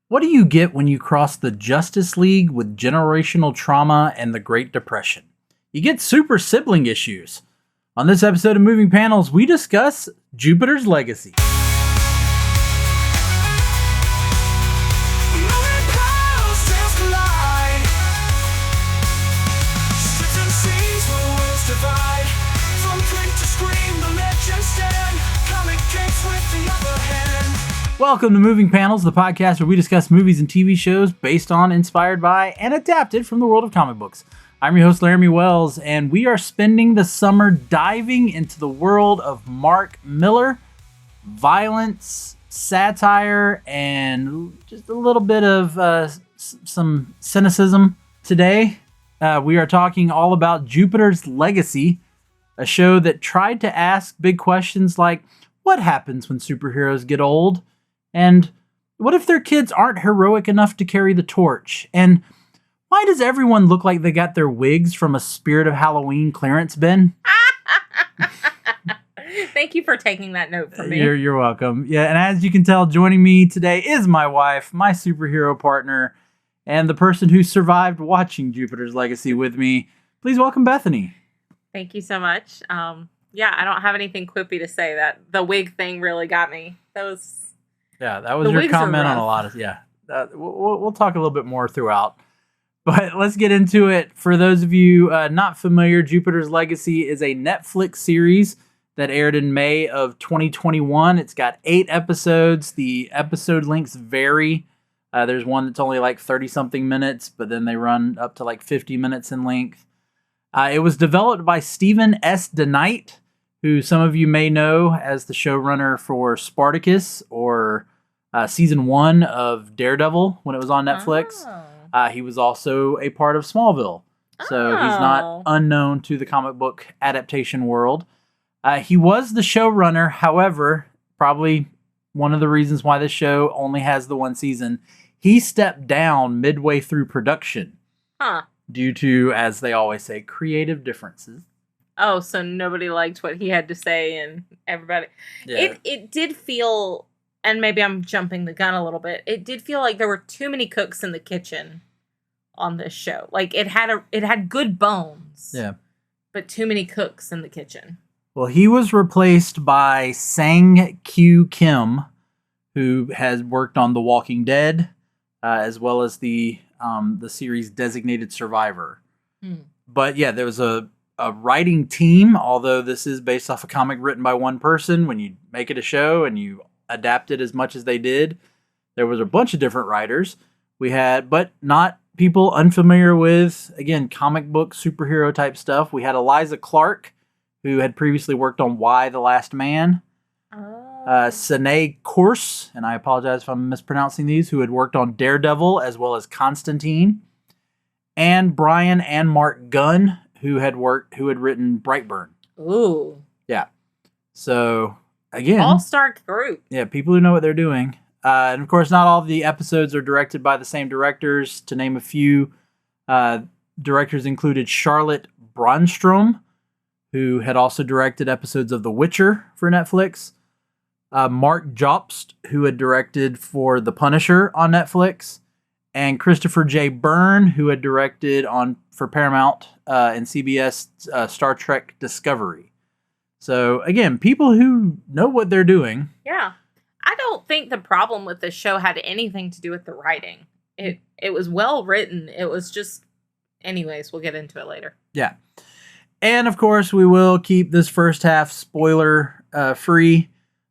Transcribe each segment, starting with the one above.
What do you get when you cross the Justice League with generational trauma and the Great Depression? You get super sibling issues. On this episode of Moving Panels, we discuss Jupiter's Legacy. Welcome to Moving Panels, the podcast where we discuss movies and TV shows based on, inspired by, and adapted from the world of comic books. I'm your host, Laramy Wells, and we are spending the summer diving into the world of Mark Millar, violence, satire, and just a little bit of some cynicism. Today, we are talking all about Jupiter's Legacy, a show that tried to ask big questions like, what happens when superheroes get old? And what if their kids aren't heroic enough to carry the torch? And why does everyone look like they got their wigs from a Spirit of Halloween clearance bin? Thank you for taking that note from me. You're welcome. Yeah, and as you can tell, joining me today is my wife, my superhero partner, and the person who survived watching Jupiter's Legacy with me. Please welcome Bethany. Thank you so much. Yeah, I don't have anything quippy to say. That the wig thing really got me. That was your comment on a lot of we'll talk a little bit more throughout, but let's get into it. For those of you not familiar, Jupiter's Legacy is a Netflix series that aired in May of 2021. It's got 8 episodes. The episode lengths vary. There's one that's only like 30 something minutes, but then they run up to like 50 minutes in length. It was developed by Stephen S. DeKnight, who some of you may know as the showrunner for Spartacus or season 1 of Daredevil when it was on Netflix. Oh. He was also a part of Smallville, so he's not unknown to the comic book adaptation world. He was the showrunner, however, probably one of the reasons why this show only has the 1 season, he stepped down midway through production due to, as they always say, creative differences. Oh, so nobody liked what he had to say, and everybody... Yeah. It did feel, and maybe I'm jumping the gun a little bit, it did feel like there were too many cooks in the kitchen on this show. Like, it had good bones. Yeah. But too many cooks in the kitchen. Well, he was replaced by Sang Kyu Kim, who has worked on The Walking Dead, as well as the series Designated Survivor. But yeah, there was a writing team, although this is based off a comic written by one person. When you make it a show and you adapt it as much as they did, there was a bunch of different writers. But not people unfamiliar with, again, comic book superhero type stuff. We had Eliza Clark, who had previously worked on Y: The Last Man. Sine Korse, and I apologize if I'm mispronouncing these, who had worked on Daredevil as well as Constantine. And Brian and Mark Gunn, who had written Brightburn. Ooh. Yeah. So, again... all-star group. Yeah, people who know what they're doing. And, of course, not all of the episodes are directed by the same directors. To name a few, directors included Charlotte Brandstrom, who had also directed episodes of The Witcher for Netflix. Mark Jobst, who had directed for The Punisher on Netflix. And Christopher J. Byrne, who had directed for Paramount and CBS Star Trek Discovery. So, again, people who know what they're doing. Yeah. I don't think the problem with this show had anything to do with the writing. It was well written. It was just... Anyways, we'll get into it later. Yeah. And, of course, we will keep this first half spoiler free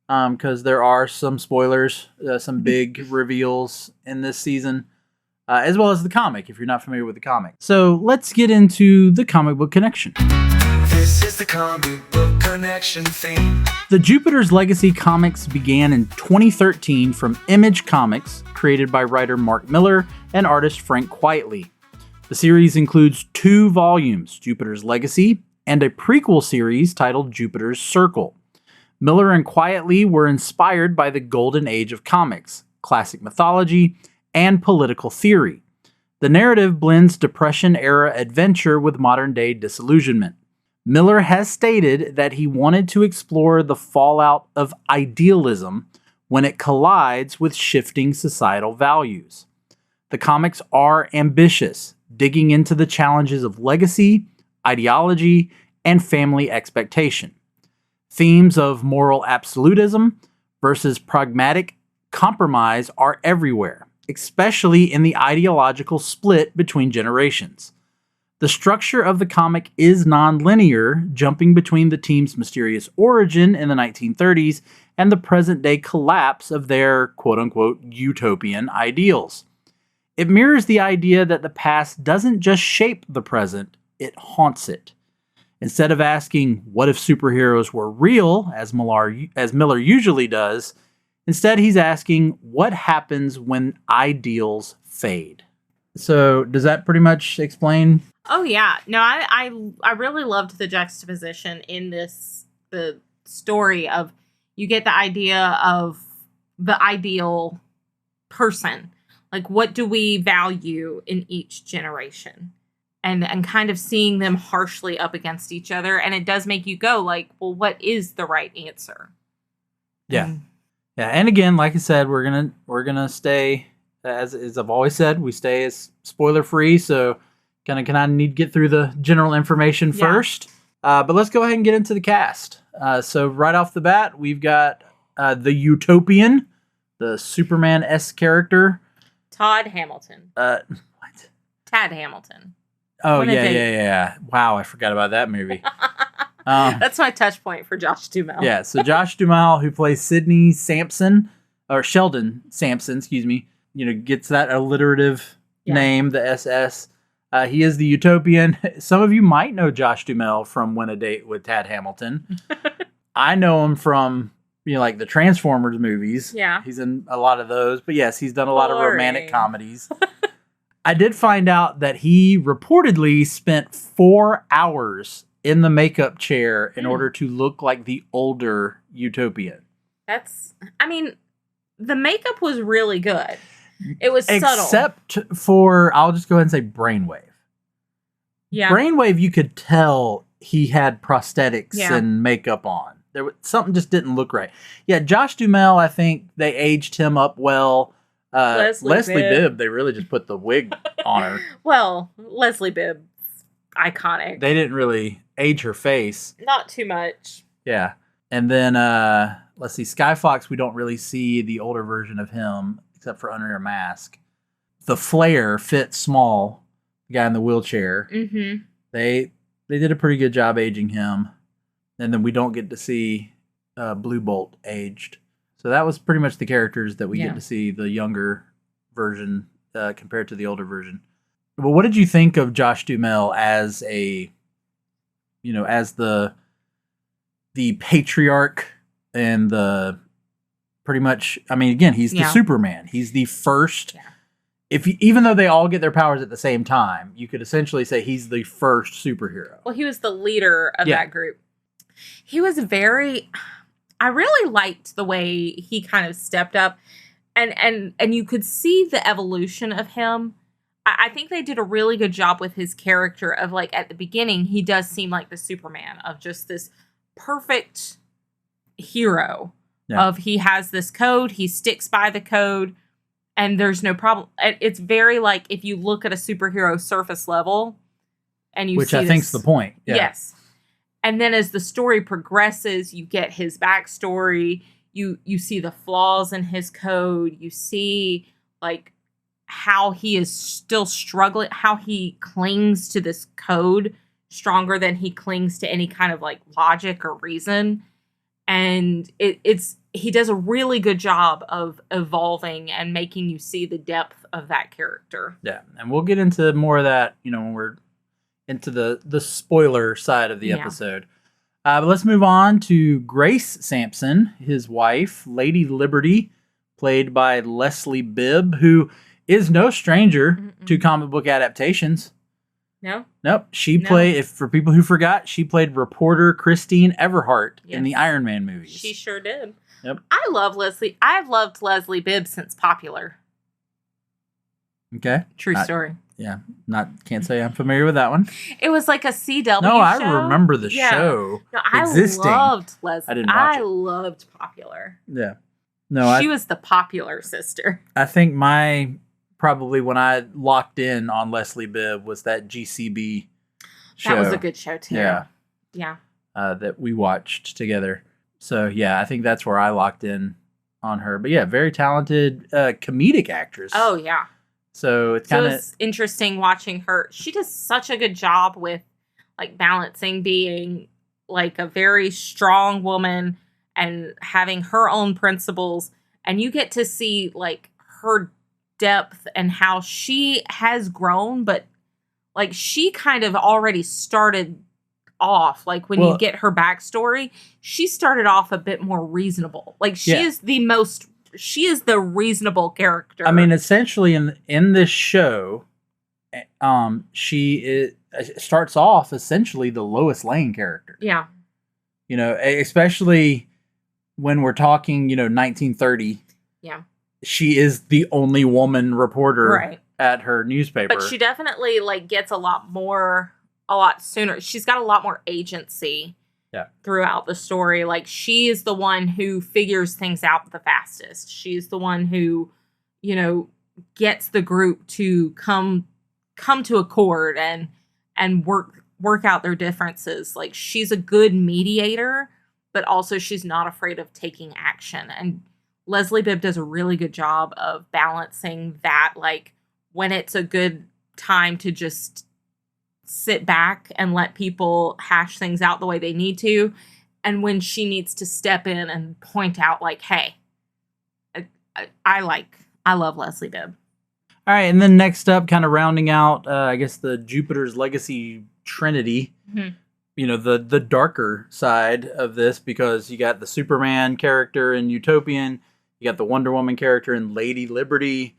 because there are some spoilers, some big reveals in this season. As well as the comic, if you're not familiar with the comic. So let's get into the comic book connection. This is the comic book connection theme. The Jupiter's Legacy comics began in 2013 from Image Comics, created by writer Mark Millar and artist Frank Quitely. The series includes 2 volumes, Jupiter's Legacy, and a prequel series titled Jupiter's Circle. Millar and Quitely were inspired by the golden age of comics, classic mythology, and political theory. The narrative blends Depression-era adventure with modern-day disillusionment. Millar has stated that he wanted to explore the fallout of idealism when it collides with shifting societal values. The comics are ambitious, digging into the challenges of legacy, ideology, and family expectation. Themes of moral absolutism versus pragmatic compromise are everywhere, especially in the ideological split between generations. The structure of the comic is non-linear, jumping between the team's mysterious origin in the 1930s and the present-day collapse of their quote-unquote utopian ideals. It mirrors the idea that the past doesn't just shape the present, it haunts it. Instead of asking, what if superheroes were real, as Millar usually does, instead he's asking, what happens when ideals fade? So, does that pretty much explain? Oh, yeah. No, I really loved the juxtaposition in the story of, you get the idea of the ideal person. Like, what do we value in each generation? And kind of seeing them harshly up against each other. And it does make you go like, well, what is the right answer? Yeah. Yeah. And again, like I said, we're gonna stay, as I've always said, we stay as spoiler free. So kind of need to get through the general information first. But let's go ahead and get into the cast. So right off the bat, we've got the Utopian, the Superman-esque character. Todd Hamilton. What? Tad Hamilton. Oh, yeah. Wow, I forgot about that movie. That's my touch point for Josh Duhamel. Yeah, so Josh Duhamel, who plays Sidney Sampson, or Sheldon Sampson, excuse me, gets that alliterative name, the SS. He is the Utopian. Some of you might know Josh Duhamel from Win a Date with Tad Hamilton. I know him from, like the Transformers movies. Yeah. He's in a lot of those. But yes, he's done a lot of romantic comedies. I did find out that he reportedly spent 4 hours in the makeup chair in order to look like the older Utopian. The makeup was really good. It was subtle. Except for, I'll just go ahead and say Brainwave. Yeah. Brainwave, you could tell he had prosthetics and makeup on. Something just didn't look right. Yeah, Josh Duhamel, I think they aged him up well. Leslie Bibb, they really just put the wig on her. Well, Leslie Bibb, iconic. They didn't really age her face. Not too much. Yeah. And then, let's see, Sky Fox, we don't really see the older version of him, except for under a mask. The flare fits small, the guy in the wheelchair. Mm-hmm. They did a pretty good job aging him. And then we don't get to see Blue Bolt aged. So that was pretty much the characters that we get to see, the younger version compared to the older version. Well, what did you think of Josh Duhamel as as the patriarch and the pretty much, again, he's the Superman. He's the first, even though they all get their powers at the same time, you could essentially say he's the first superhero. Well, he was the leader of that group. He was I really liked the way he kind of stepped up and you could see the evolution of him. I think they did a really good job with his character of, like, at the beginning, he does seem like the Superman of just this perfect hero of he has this code, he sticks by the code, and there's no problem. It's very like if you look at a superhero surface level and you Which see I think's the point. Yeah. Yes. And then as the story progresses, you get his backstory. You see the flaws in his code. You see, like, how he is still struggling, how he clings to this code stronger than he clings to any kind of, like, logic or reason. And he does a really good job of evolving and making you see the depth of that character. Yeah, and we'll get into more of that, when we're into the spoiler side of the episode. But let's move on to Grace Sampson, his wife, Lady Liberty, played by Leslie Bibb, who is no stranger to comic book adaptations. No? Nope. She played, for people who forgot, she played reporter Christine Everhart in the Iron Man movies. She sure did. Yep. I love Leslie. I've loved Leslie Bibb since Popular. Okay. True story. Yeah. Can't say I'm familiar with that one. It was like a CW show. No, I remember the show existing. I loved Leslie. I didn't watch it. I loved Popular. Yeah. No, she was the popular sister. I think probably when I locked in on Leslie Bibb was that GCB show. That was a good show too. Yeah. Yeah. That we watched together. So yeah, I think that's where I locked in on her. But yeah, very talented comedic actress. Oh yeah. So it's kind of interesting watching her. She does such a good job with like balancing being like a very strong woman and having her own principles, and you get to see like her depth and how she has grown, but like she kind of already started off, like when you get her backstory, she started off a bit more reasonable. Like she is the reasonable character. I mean, essentially in this show, she starts off essentially the Lois Lane character. Yeah. You know, especially when we're talking, 1930. Yeah. She is the only woman reporter at her newspaper. But she definitely like gets a lot sooner. She's got a lot more agency throughout the story. Like she is the one who figures things out the fastest. She's the one who, gets the group to come to accord and work out their differences. Like she's a good mediator, but also she's not afraid of taking action. And Leslie Bibb does a really good job of balancing that, like when it's a good time to just sit back and let people hash things out the way they need to, and when she needs to step in and point out like, hey, I love Leslie Bibb. All right, and then next up, kind of rounding out, I guess the Jupiter's Legacy Trinity. Mm-hmm. The darker side of this, because you got the Superman character in Utopian, you got the Wonder Woman character in Lady Liberty.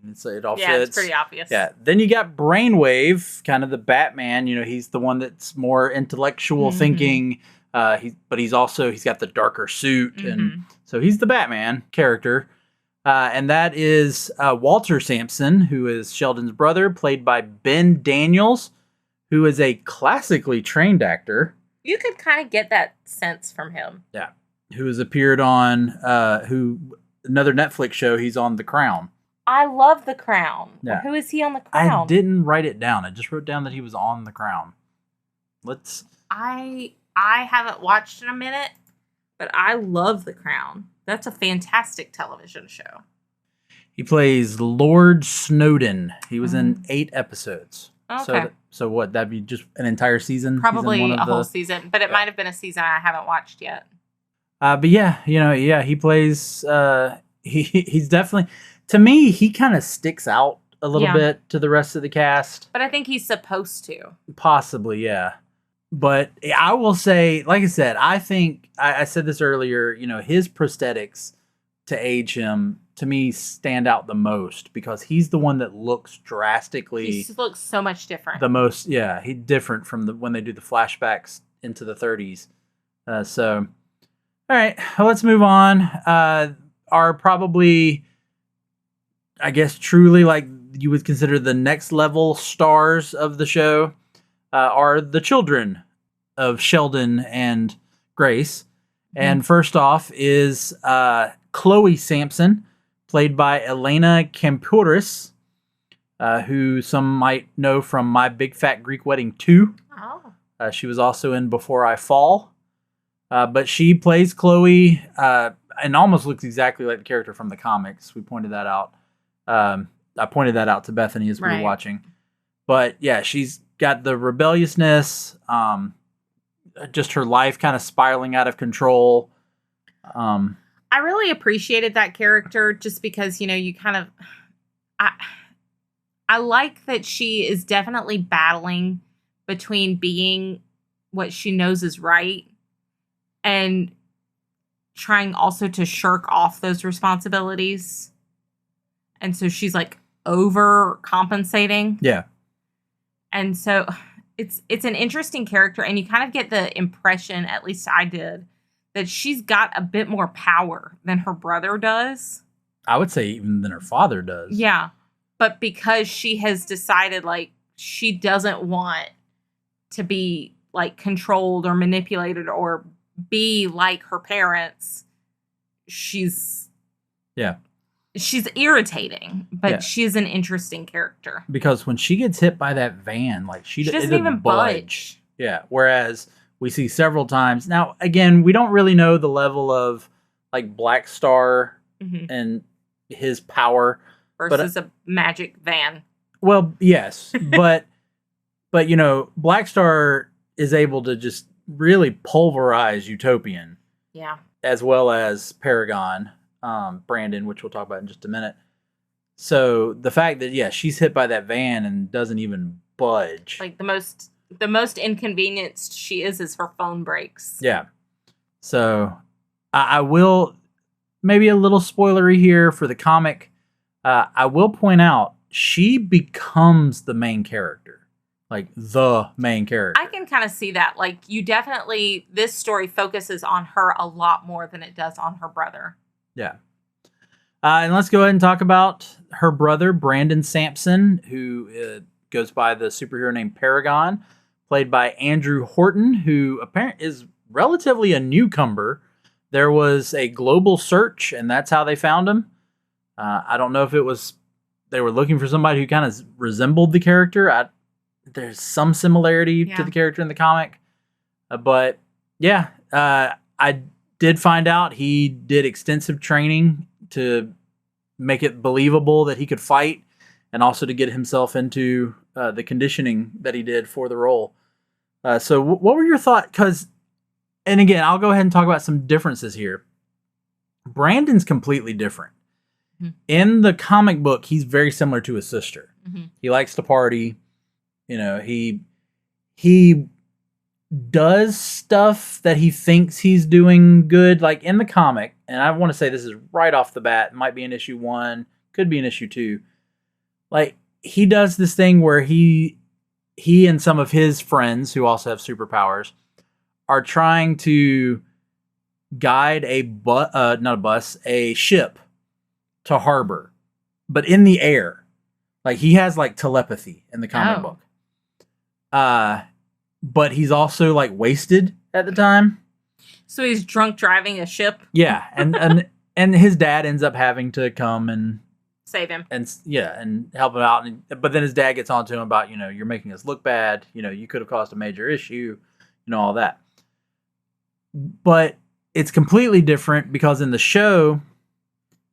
It all fits. Yeah, it's pretty obvious. Yeah. Then you got Brainwave, kind of the Batman. He's the one that's more intellectual thinking. But he's got the darker suit, and so he's the Batman character. And that is Walter Sampson, who is Sheldon's brother, played by Ben Daniels, who is a classically trained actor. You could kind of get that sense from him. Yeah. Who has appeared on another Netflix show. He's on The Crown. I love The Crown. Yeah. Who is he on The Crown? I didn't write it down. I just wrote down that he was on The Crown. I haven't watched in a minute, but I love The Crown. That's a fantastic television show. He plays Lord Snowden. He was in 8 episodes. Okay. So what? That'd be just an entire season? Probably a whole season, but it might have been a season I haven't watched yet. But yeah, he plays. He's definitely, to me, he kind of sticks out a little bit to the rest of the cast. But I think he's supposed to. Possibly, yeah. But I will say, like I said, I think I said this earlier. His prosthetics to age him, to me, stand out the most, because he's the one that looks drastically. He looks so much different. The most, yeah, he's different from when they do the flashbacks into the 30s. So, all right, well, let's move on. Are probably, I guess, truly like you would consider the next level stars of the show are the children of Sheldon and Grace. Mm-hmm. And first off is Chloe Sampson, played by Elena Kampouris, who some might know from My Big Fat Greek Wedding 2. Oh. She was also in Before I Fall. But she plays Chloe and almost looks exactly like the character from the comics. We pointed that out. I pointed that out to Bethany as we were watching. But yeah, she's got the rebelliousness, just her life kind of spiraling out of control. I really appreciated that character just because, you kind of... I like that she is definitely battling between being what she knows is right and trying also to shirk off those responsibilities. And so she's like overcompensating. Yeah. And so it's an interesting character, and you kind of get the impression, at least I did, that she's got a bit more power than her brother does. I would say even than her father does. Yeah. But because she has decided, like, she doesn't want to be, like, controlled or manipulated or be like her parents, she's yeah. She's irritating, but she's an interesting character. Because when she gets hit by that van, like she doesn't even budge. Yeah. Whereas we see several times. Now, again, we don't really know the level of like Black Star and his power. Versus a magic van. Well, yes. but you know, Black Star is able to just really pulverize Utopian. Yeah. As well as Paragon. Brandon, which we'll talk about in just a minute. So the fact that she's hit by that van and doesn't even budge. Like the most inconvenienced she is her phone breaks. Yeah. So I will, maybe a little spoilery here for the comic. I will point out she becomes the main character. Like the main character. I can kind of see that. Like this story focuses on her a lot more than it does on her brother. Yeah. And let's go ahead and talk about her brother, Brandon Sampson, who goes by the superhero name Paragon, played by Andrew Horton, who apparently is relatively a newcomer. There was a global search, and that's how they found him. I don't know if it was they were looking for somebody who kind of resembled the character. There's some similarity to the character in the comic. But, I did find out he did extensive training to make it believable that he could fight and also to get himself into the conditioning that he did for the role. So what were your thoughts? And again, I'll go ahead and talk about some differences here. Brandon's completely different. Mm-hmm. In the comic book, he's very similar to his sister. Mm-hmm. He likes to party. You know, he does stuff that he thinks he's doing good, like in the comic, and I want to say this is right off the bat, it might be in issue 1, could be in issue 2. Like, he does this thing where he and some of his friends who also have superpowers are trying to guide a ship to harbor, but in the air. Like, he has like telepathy in the comic book. But he's also like wasted at the time. So he's drunk driving a ship. Yeah, and his dad ends up having to come and save him. And help him out. But then his dad gets on to him about, you're making us look bad. You could have caused a major issue, all that. But it's completely different because in the show,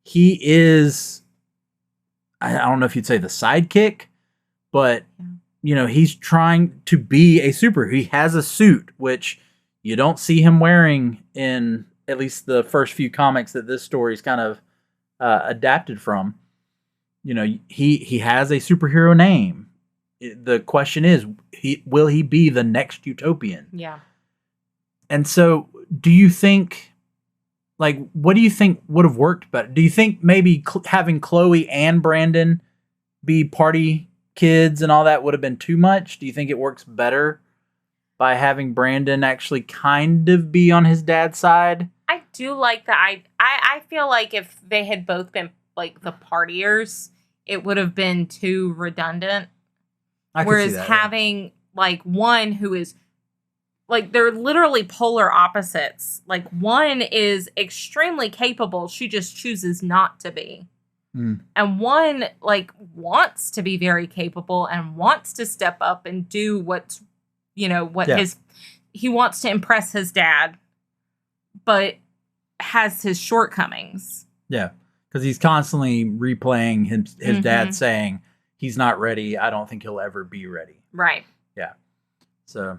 he is, I don't know if you'd say the sidekick, but he's trying to be a superhero. He has a suit, which you don't see him wearing in at least the first few comics that this story is kind of adapted from. He has a superhero name. The question is, will he be the next Utopian? Yeah. And so, do you think, what do you think would have worked better? Do you think maybe having Chloe and Brandon be party kids and all that would have been too much? Do you think it works better by having Brandon actually kind of be on his dad's side? I do like that. I feel like if they had both been like the partiers, it would have been too redundant. Whereas having like one who is like, they're literally polar opposites. Like, one is extremely capable. She just chooses not to be. And one, like, wants to be very capable and wants to step up and do what's, he wants to impress his dad, but has his shortcomings. Yeah, because he's constantly replaying his dad saying, he's not ready. I don't think he'll ever be ready. Right. Yeah. So,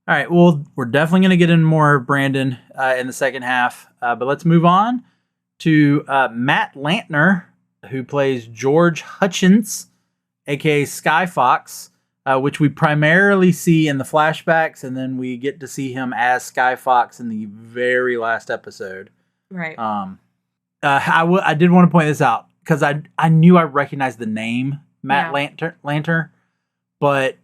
all right. Well, we're definitely going to get in more of Brandon in the second half. But let's move on to Matt Lantner, who plays George Hutchins, a.k.a. Sky Fox, which we primarily see in the flashbacks, and then we get to see him as Sky Fox in the very last episode. Right. I did want to point this out, because I knew I recognized the name Matt Lantner, but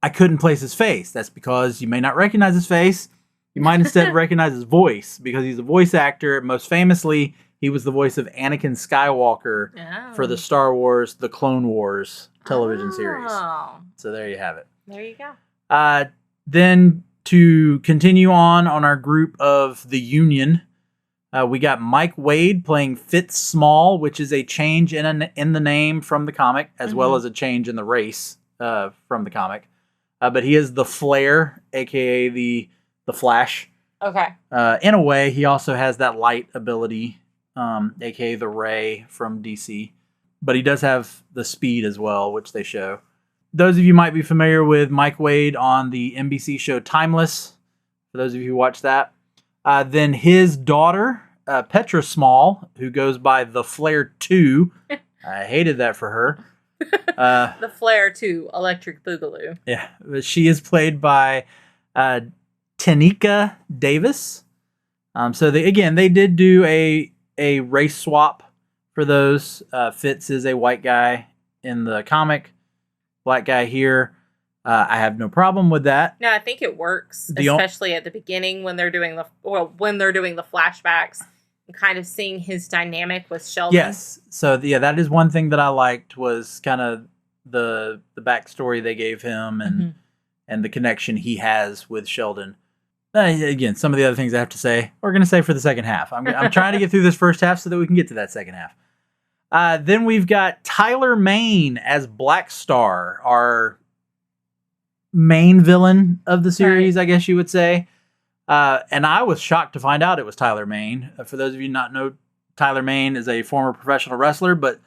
I couldn't place his face. That's because you may not recognize his face. You might instead recognize his voice, because he's a voice actor. Most famously, he was the voice of Anakin Skywalker for the Star Wars, The Clone Wars television series. So there you have it. There you go. Then to continue on our group of the Union, We got Mike Wade playing Fitz Small, which is a change in the name from the comic, as well as a change in the race from the comic. But he is the Flare, a.k.a. the Flash. Okay. In a way, he also has that light ability, a.k.a. the Ray from DC. But he does have the speed as well, which they show. Those of you might be familiar with Mike Wade on the NBC show Timeless, for those of you who watch that. Then his daughter, Petra Small, who goes by the Flare 2. I hated that for her. The Flare 2, Electric Boogaloo. Yeah, she is played by Tanika Davis. So they did do a race swap for those. Fitz is a white guy in the comic, black guy here. I have no problem with that. No, I think it works, especially at the beginning when they're doing the flashbacks and kind of seeing his dynamic with Sheldon. Yes. So that is one thing that I liked, was kind of the backstory they gave him and the connection he has with Sheldon. Again, some of the other things I have to say, we're going to say for the second half. I'm trying to get through this first half so that we can get to that second half. Then we've got Tyler Mane as Black Star, our main villain of the series, right. I guess you would say. And I was shocked to find out it was Tyler Mane. For those of you not know, Tyler Mane is a former professional wrestler, but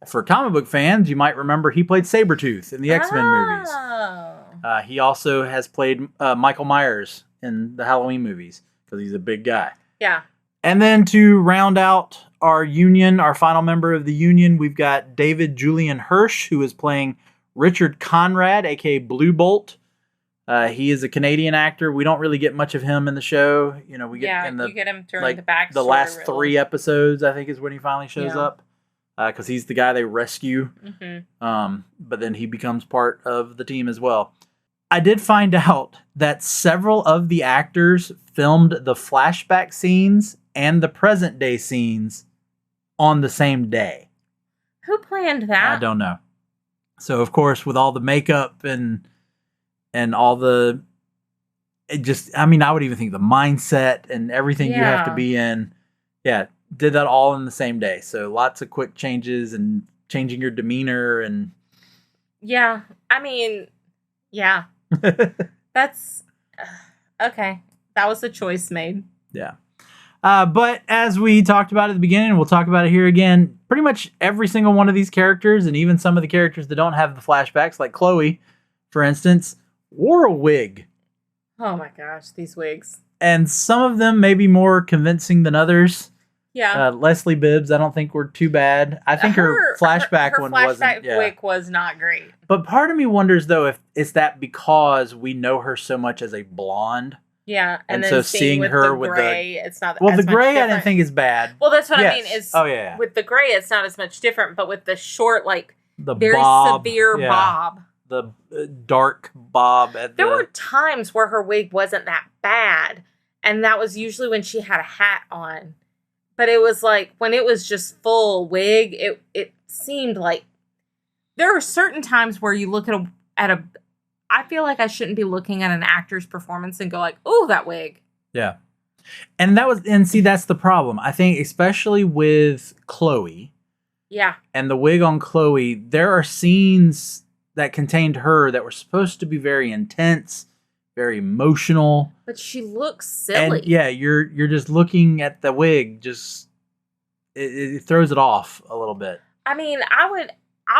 for comic book fans, you might remember he played Sabretooth in the X-Men movies. He also has played Michael Myers in the Halloween movies because he's a big guy. Yeah. And then to round out our union, our final member of the union, we've got David Julian Hirsch, who is playing Richard Conrad, aka Blue Bolt. He is a Canadian actor. We don't really get much of him in the show. You know, you get him during the backstory. The last 3 episodes, I think, is when he finally shows up. Because he's the guy they rescue. But then he becomes part of the team as well. I did find out that several of the actors filmed the flashback scenes and the present day scenes on the same day. Who planned that? I don't know. So, of course, with all the makeup and all the, I would even think the mindset and everything you have to be in. Yeah, did that all in the same day. So lots of quick changes and changing your demeanor and. Yeah, yeah. That's okay. That was a choice made. Yeah. But as we talked about at the beginning, we'll talk about it here again. Pretty much every single one of these characters, and even some of the characters that don't have the flashbacks, like Chloe, for instance, wore a wig. Oh my gosh, these wigs. And some of them may be more convincing than others. Yeah. Leslie Bibbs, I don't think were too bad. I think her flashback one wasn't. Her wig was not great. But part of me wonders, though, if it's that because we know her so much as a blonde. Yeah, and then so seeing her with gray, it's not. Well, the gray I didn't think is bad. Well, that's what I mean. Is with the gray, it's not as much different, but with the short, the very bob, severe bob, the dark bob. There were times where her wig wasn't that bad, and that was usually when she had a hat on. But it was like when it was just full wig, it seemed like there are certain times where you look at a. I feel like I shouldn't be looking at an actor's performance and go like, "Oh, that wig." Yeah, and see that's the problem. I think especially with Chloe. Yeah. And the wig on Chloe, there are scenes that contained her that were supposed to be very intense, very emotional. But she looks silly. And yeah, you're just looking at the wig, just it throws it off a little bit. I mean, I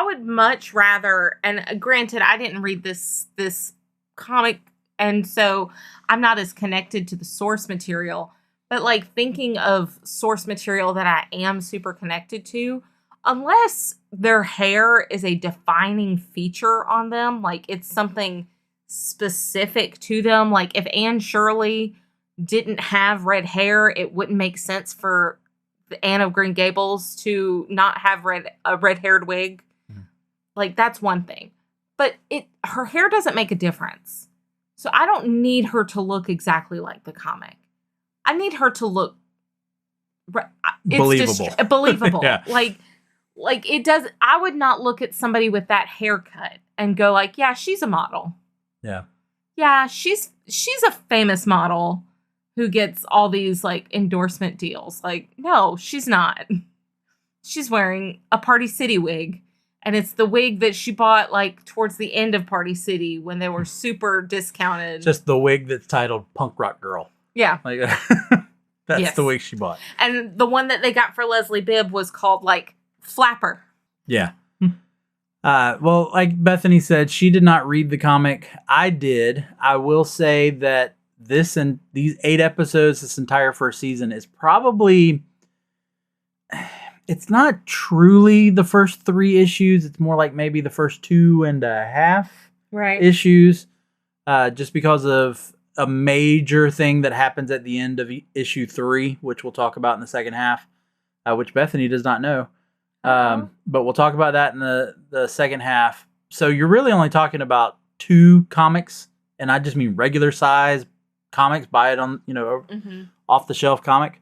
would much rather, and granted, I didn't read this comic, and so I'm not as connected to the source material, but like thinking of source material that I am super connected to, unless their hair is a defining feature on them, like it's something specific to them, like if Anne Shirley didn't have red hair, it wouldn't make sense for the Anne of Green Gables to not have a red-haired wig. Like, that's one thing. But her hair doesn't make a difference. So I don't need her to look exactly like the comic. I need her to look believable. Believable. Yeah. Like it does. I would not look at somebody with that haircut and go like, yeah, she's a model. Yeah. Yeah, she's a famous model. who gets all these like endorsement deals. Like, no, she's not. She's wearing a Party City wig. And it's the wig that she bought like towards the end of Party City when they were super discounted. Just the wig that's titled Punk Rock Girl. Yeah. Like that's the wig she bought. And the one that they got for Leslie Bibb was called like Flapper. Yeah. Well, like Bethany said, she did not read the comic. I did. I will say that this and these 8 episodes, this entire first season is probably... It's not truly the first 3 issues. It's more like maybe the first 2.5 issues. Just because of a major thing that happens at the end of issue 3, which we'll talk about in the second half, which Bethany does not know. But we'll talk about that in the second half. So you're really only talking about 2 comics, and I just mean regular size comics. Buy it on, off the shelf comic.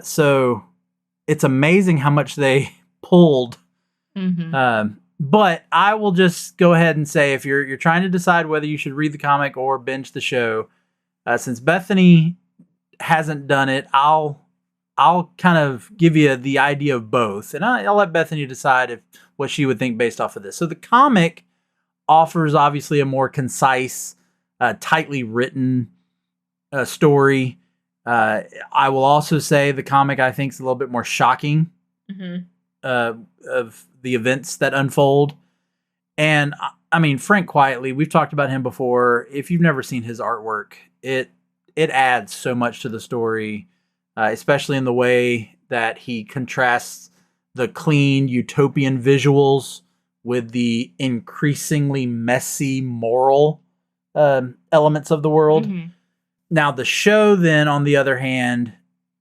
So it's amazing how much they pulled. But I will just go ahead and say, if you're trying to decide whether you should read the comic or binge the show, since Bethany hasn't done it, I'll kind of give you the idea of both, and I'll let Bethany decide what she would think based off of this. So the comic offers obviously a more concise, tightly written story. I will also say the comic, I think, is a little bit more shocking of the events that unfold. And I mean, Frank Quietly, we've talked about him before. If you've never seen his artwork, it adds so much to the story, especially in the way that he contrasts the clean utopian visuals with the increasingly messy moral elements of the world. Now, the show then, on the other hand,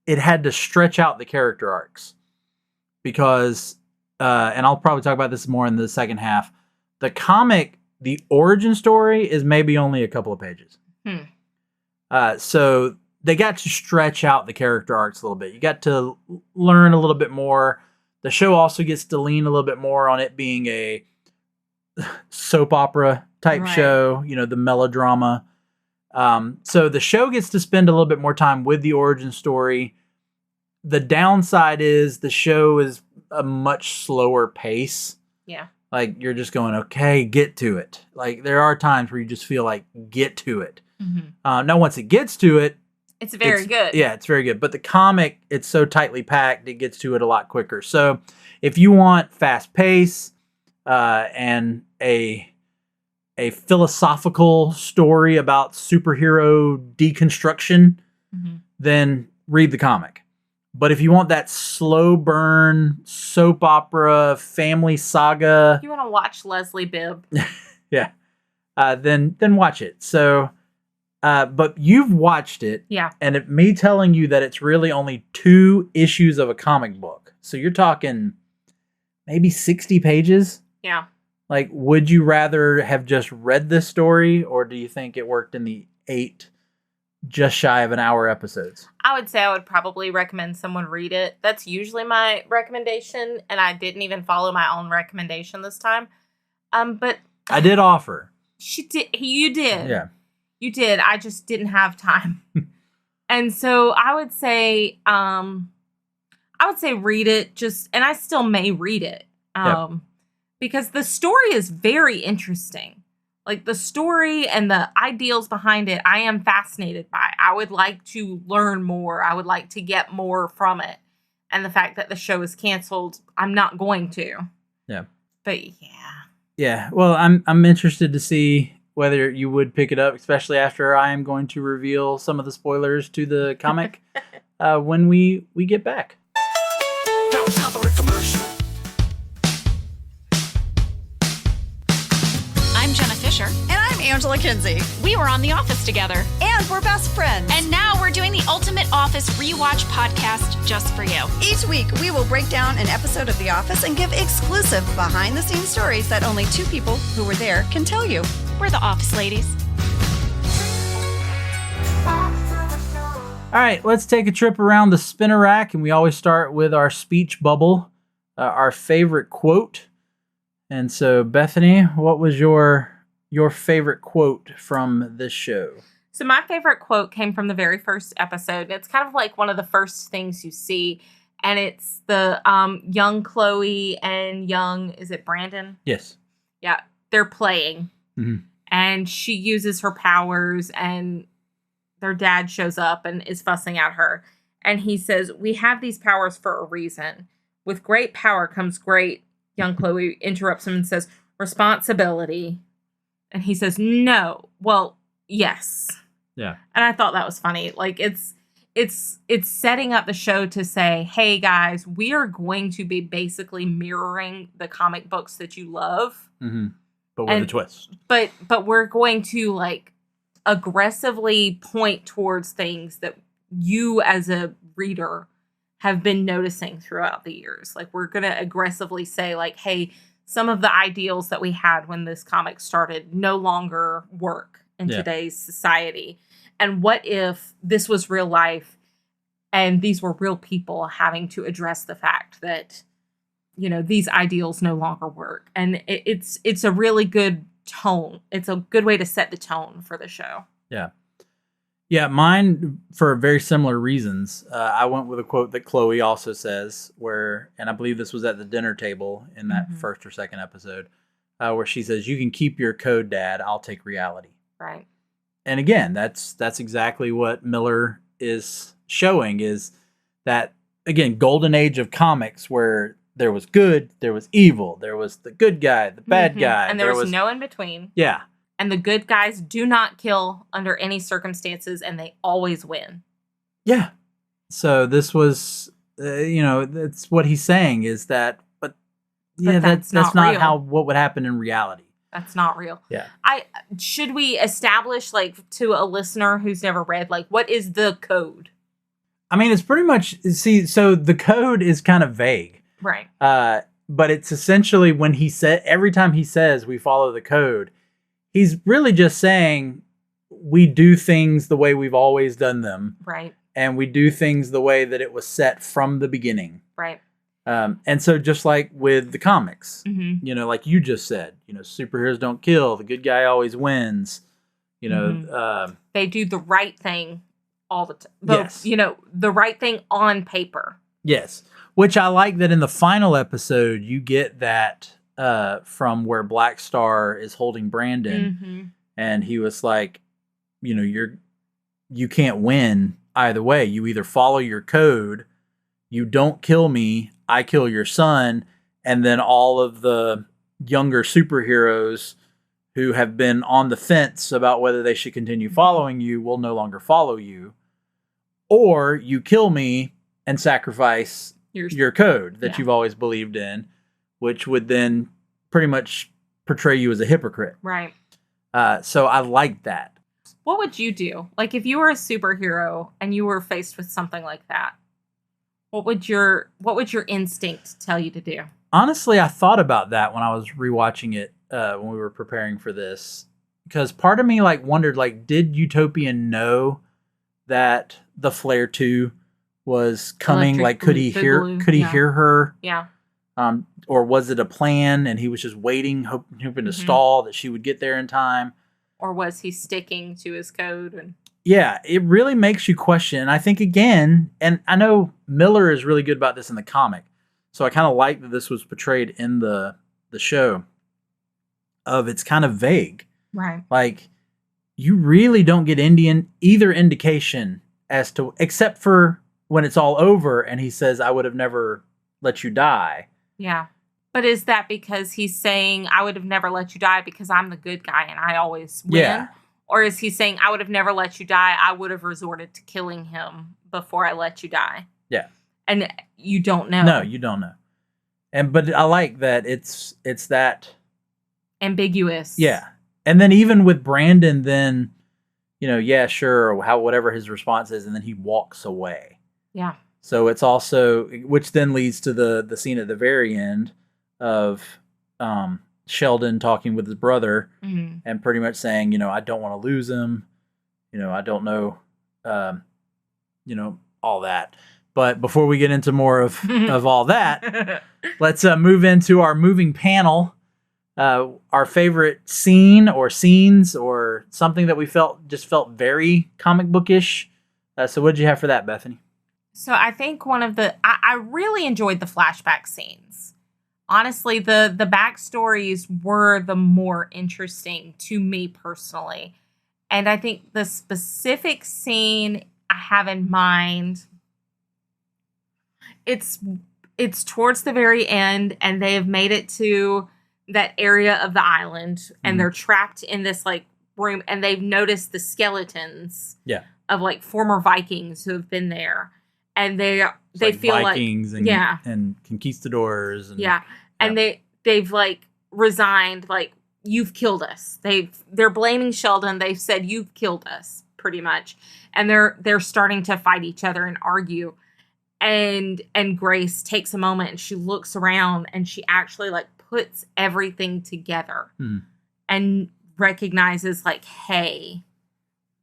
it had to stretch out the character arcs because, and I'll probably talk about this more in the second half, the comic, the origin story is maybe only a couple of pages. So they got to stretch out the character arcs a little bit. You got to learn a little bit more. The show also gets to lean a little bit more on it being a soap opera type show, the melodrama. So the show gets to spend a little bit more time with the origin story. The downside is the show is a much slower pace. Yeah. Like, you're just going, okay, get to it. Like, there are times where you just feel like, get to it. Now, once it gets to it, it's very good. Yeah, it's very good. But the comic, it's so tightly packed, it gets to it a lot quicker. So if you want fast pace and a philosophical story about superhero deconstruction, then read the comic. But if you want that slow burn, soap opera, family saga... You want to watch Leslie Bibb. Yeah. Then watch it. So, but you've watched it. Yeah. And me telling you that it's really only 2 issues of a comic book. So you're talking maybe 60 pages? Yeah. Like, would you rather have just read this story, or do you think it worked in the 8 just shy of an hour episodes? I would say I would probably recommend someone read it. That's usually my recommendation, and I didn't even follow my own recommendation this time. But I did offer. She did. You did. Yeah. You did. I just didn't have time. And so I would say read it, and I still may read it. Because the story is very interesting. Like, the story and the ideals behind it, I am fascinated by. I would like to learn more. I would like to get more from it. And the fact that the show is canceled, I'm not going to. Yeah. But yeah. Yeah. Well, I'm interested to see whether you would pick it up, especially after I am going to reveal some of the spoilers to the comic when we get back. I'm Jenna Fisher. And I'm Angela Kinsey. We were on The Office together. And we're best friends. And now we're doing the Ultimate Office Rewatch podcast just for you. Each week, we will break down an episode of The Office and give exclusive behind-the-scenes stories that only 2 people who were there can tell you. We're the Office ladies. All right, let's take a trip around the spinner rack, and we always start with our speech bubble, our favorite quote. And so, Bethany, what was your favorite quote from this show? So my favorite quote came from the very first episode. It's kind of like one of the first things you see. And it's the young Chloe and young, is it Brandon? Yes. Yeah, they're playing. Mm-hmm. And she uses her powers, and their dad shows up and is fussing at her. And he says, we have these powers for a reason. With great power comes great, young Chloe interrupts him and says, responsibility. And he says, no. Well, yes. Yeah. And I thought that was funny. Like, it's setting up the show to say, hey guys, we are going to be basically mirroring the comic books that you love. Mm-hmm. But with a twist. But we're going to like aggressively point towards things that you as a reader have been noticing throughout the years. Like, we're going to aggressively say like, hey, some of the ideals that we had when this comic started no longer work in today's society. And what if this was real life and these were real people having to address the fact that, you know, these ideals no longer work? And it's a really good tone. It's a good way to set the tone for the show. Yeah. Yeah, mine, for very similar reasons. I went with a quote that Chloe also says, and I believe this was at the dinner table in that first or second episode, where she says, you can keep your code, Dad. I'll take reality. Right. And again, that's exactly what Millar is showing, is that, again, golden age of comics where there was good, there was evil, there was the good guy, the bad guy. And there was no in between. Yeah. And the good guys do not kill under any circumstances, and they always win. Yeah. So this was, that's what he's saying is that, but that's not what would happen in reality. That's not real. Yeah. Should we establish, like, to a listener who's never read, like, what is the code? I mean, it's pretty much, so the code is kind of vague. Right. But it's essentially when every time he says we follow the code, he's really just saying we do things the way we've always done them. Right. And we do things the way that it was set from the beginning. Right. And so just like with the comics, like you just said, superheroes don't kill. The good guy always wins. They do the right thing all the time. Yes. The right thing on paper. Yes. Which I like that in the final episode, you get that from where Black Star is holding Brandon. And he was like, you can't win either way. You either follow your code, you don't kill me, I kill your son, and then all of the younger superheroes who have been on the fence about whether they should continue following you will no longer follow you. Or you kill me and sacrifice your code that you've always believed in, which would then pretty much portray you as a hypocrite. Right. So I like that. What would you do? Like, if you were a superhero and you were faced with something like that, what would your instinct tell you to do? Honestly, I thought about that when I was rewatching it when we were preparing for this, because part of me wondered, did Utopian know that the Flare 2 was coming? Could he hear her? Yeah. Or was it a plan and he was just waiting, hoping to stall that she would get there in time? Or was he sticking to his code? Yeah, it really makes you question. And I think, again, and I know Millar is really good about this in the comic, so I kind of like that this was portrayed in the show, of it's kind of vague. Right. You really don't get either indication as to, except for when it's all over and he says, I would have never let you die. Yeah. But is that because he's saying, I would have never let you die because I'm the good guy and I always win? Yeah. Or is he saying, I would have never let you die, I would have resorted to killing him before I let you die? Yeah. And you don't know. No, you don't know. But I like that it's that ambiguous. Yeah. And then even with Brandon, then, yeah, sure, or whatever his response is, and then he walks away. Yeah. So it's also, which then leads to the scene at the very end of Sheldon talking with his brother and pretty much saying, I don't want to lose him. I don't know, all that. But before we get into more of all that, let's move into our moving panel. our favorite scene or scenes or something that we felt very comic bookish. So what did you have for that, Bethany? So I think I really enjoyed the flashback scenes. Honestly, the backstories were the more interesting to me personally. And I think the specific scene I have in mind, it's towards the very end, and they have made it to that area of the island, and they're trapped in this like room, and they've noticed the skeletons of like former Vikings who have been there. And they feel Vikings like and conquistadors and they've like resigned, like, you've killed us. They're blaming Sheldon. They've said you've killed us pretty much, and they're starting to fight each other and argue. And Grace takes a moment and she looks around and she actually like puts everything together and recognizes like, hey,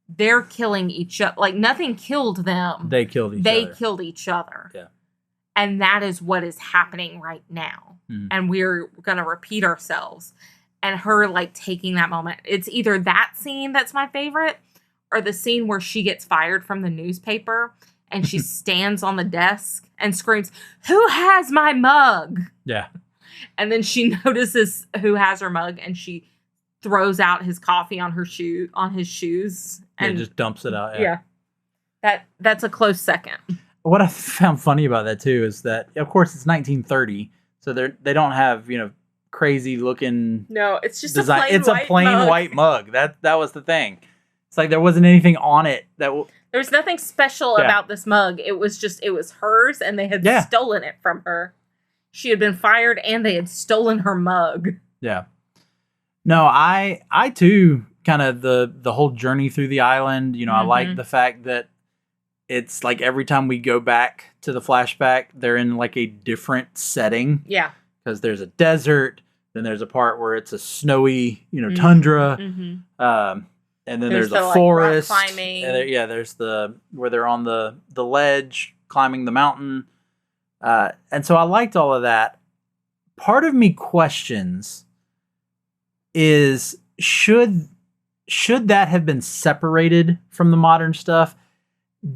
they're killing each other. Like, nothing killed them. They killed each other. Yeah. And that is what is happening right now. And we're going to repeat ourselves. And her, like, taking that moment. It's either that scene that's my favorite, or the scene where she gets fired from the newspaper and she stands on the desk and screams, "Who has my mug?" Yeah. And then she notices who has her mug, and she throws out his coffee on his shoes. And just dumps it out. Yeah. That's a close second. What I found funny about that too is that, of course, it's 1930, so they don't have, crazy looking. No, it's just design. It's a plain white mug. That was the thing. It's like there wasn't anything on it There's nothing special about this mug. It was hers, and they had stolen it from her. She had been fired, and they had stolen her mug. Yeah. No, I too, kind of the whole journey through the island. I like the fact that it's like every time we go back to the flashback, they're in like a different setting. Yeah. Because there's a desert, then there's a part where it's a snowy, tundra, and then there's a forest. Rock climbing. And there's where they're on the ledge climbing the mountain, and so I liked all of that. Part of me questions is should that have been separated from the modern stuff?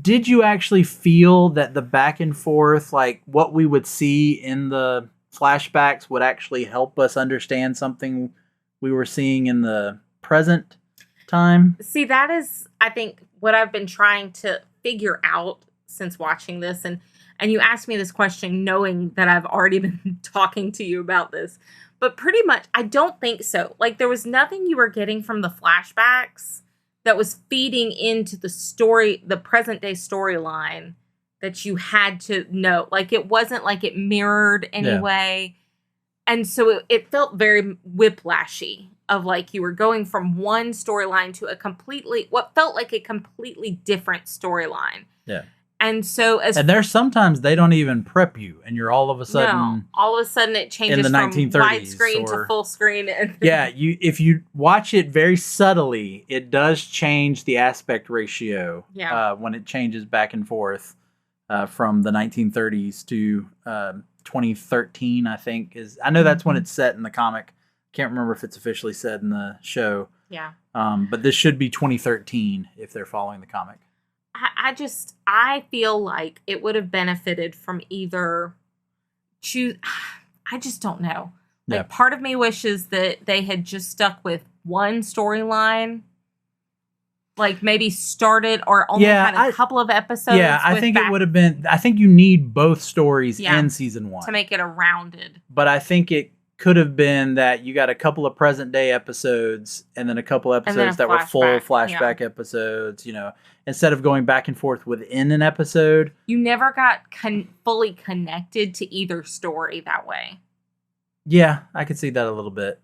Did you actually feel that the back and forth, like what we would see in the flashbacks, would actually help us understand something we were seeing in the present time? See, that is, I think, what I've been trying to figure out since watching this. And you asked me this question knowing that I've already been talking to you about this. But pretty much, I don't think so. Like, there was nothing you were getting from the flashbacks that was feeding into the story, the present day storyline, that you had to know. Like, it wasn't like it mirrored anyway. And so it felt very whiplashy, of like you were going from one storyline to what felt like a completely different storyline. Yeah. And so and there's sometimes they don't even prep you, and you're all of a sudden it changes from widescreen to full screen. If you watch it very subtly, it does change the aspect ratio. Yeah. When it changes back and forth from the 1930s to 2013, I think I know that's when it's set in the comic. Can't remember if it's officially said in the show. Yeah. But this should be 2013 if they're following the comic. I feel like it would have benefited from either I just don't know. Like, part of me wishes that they had just stuck with one storyline, like maybe started or only had a couple of episodes. Yeah, I think it would have been. I think you need both stories in season 1 to make it a rounded. But I think it could have been that you got a couple of present day episodes and then a couple episodes that were full flashback episodes, instead of going back and forth within an episode. You never got fully connected to either story that way. Yeah, I could see that a little bit.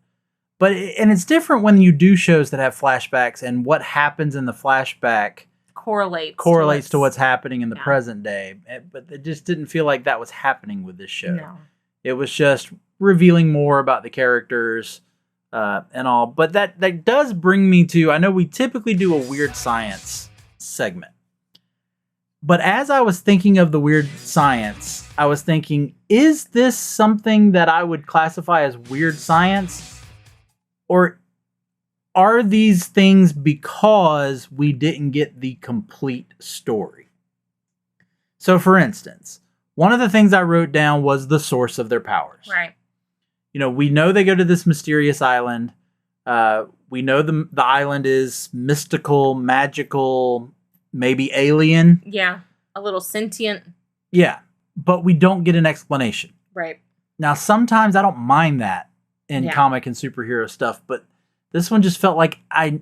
But it's different when you do shows that have flashbacks and what happens in the flashback correlates to what's happening in the present day. But it just didn't feel like that was happening with this show. No. It was just revealing more about the characters and all. But that does bring me to, I know we typically do a weird science segment. But as I was thinking of the weird science, I was thinking, is this something that I would classify as weird science? Or are these things because we didn't get the complete story? So, for instance, one of the things I wrote down was the source of their powers. Right. We know they go to this mysterious island. We know the island is mystical, magical, maybe alien. Yeah. A little sentient. Yeah. But we don't get an explanation. Right. Now, sometimes I don't mind that in comic and superhero stuff, but this one just felt like I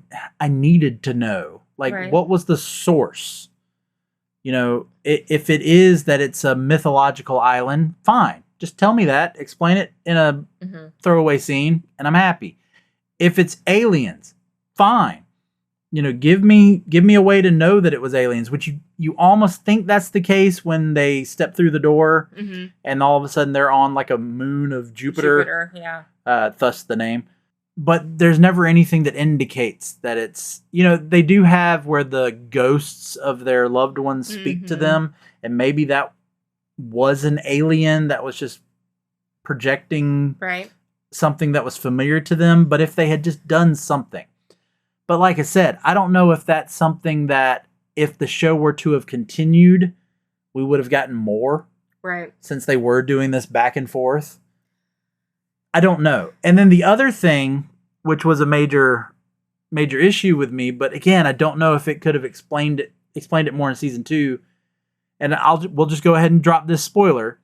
needed to know. Like, what was the source? If it is that it's a mythological island, fine. Just tell me that. Explain it in a throwaway scene, and I'm happy. If it's aliens, fine. Give me a way to know that it was aliens, which you almost think that's the case when they step through the door, and all of a sudden they're on like a moon of Jupiter. Thus the name. But there's never anything that indicates that it's, they do have where the ghosts of their loved ones speak to them. And maybe that was an alien that was just projecting something that was familiar to them. But if they had just done something. But like I said, I don't know if that's something that if the show were to have continued, we would have gotten more. Right. Since they were doing this back and forth. I don't know. And then the other thing, which was a major issue with me, but again, I don't know if it could have explained it more in season 2. And we'll just go ahead and drop this spoiler.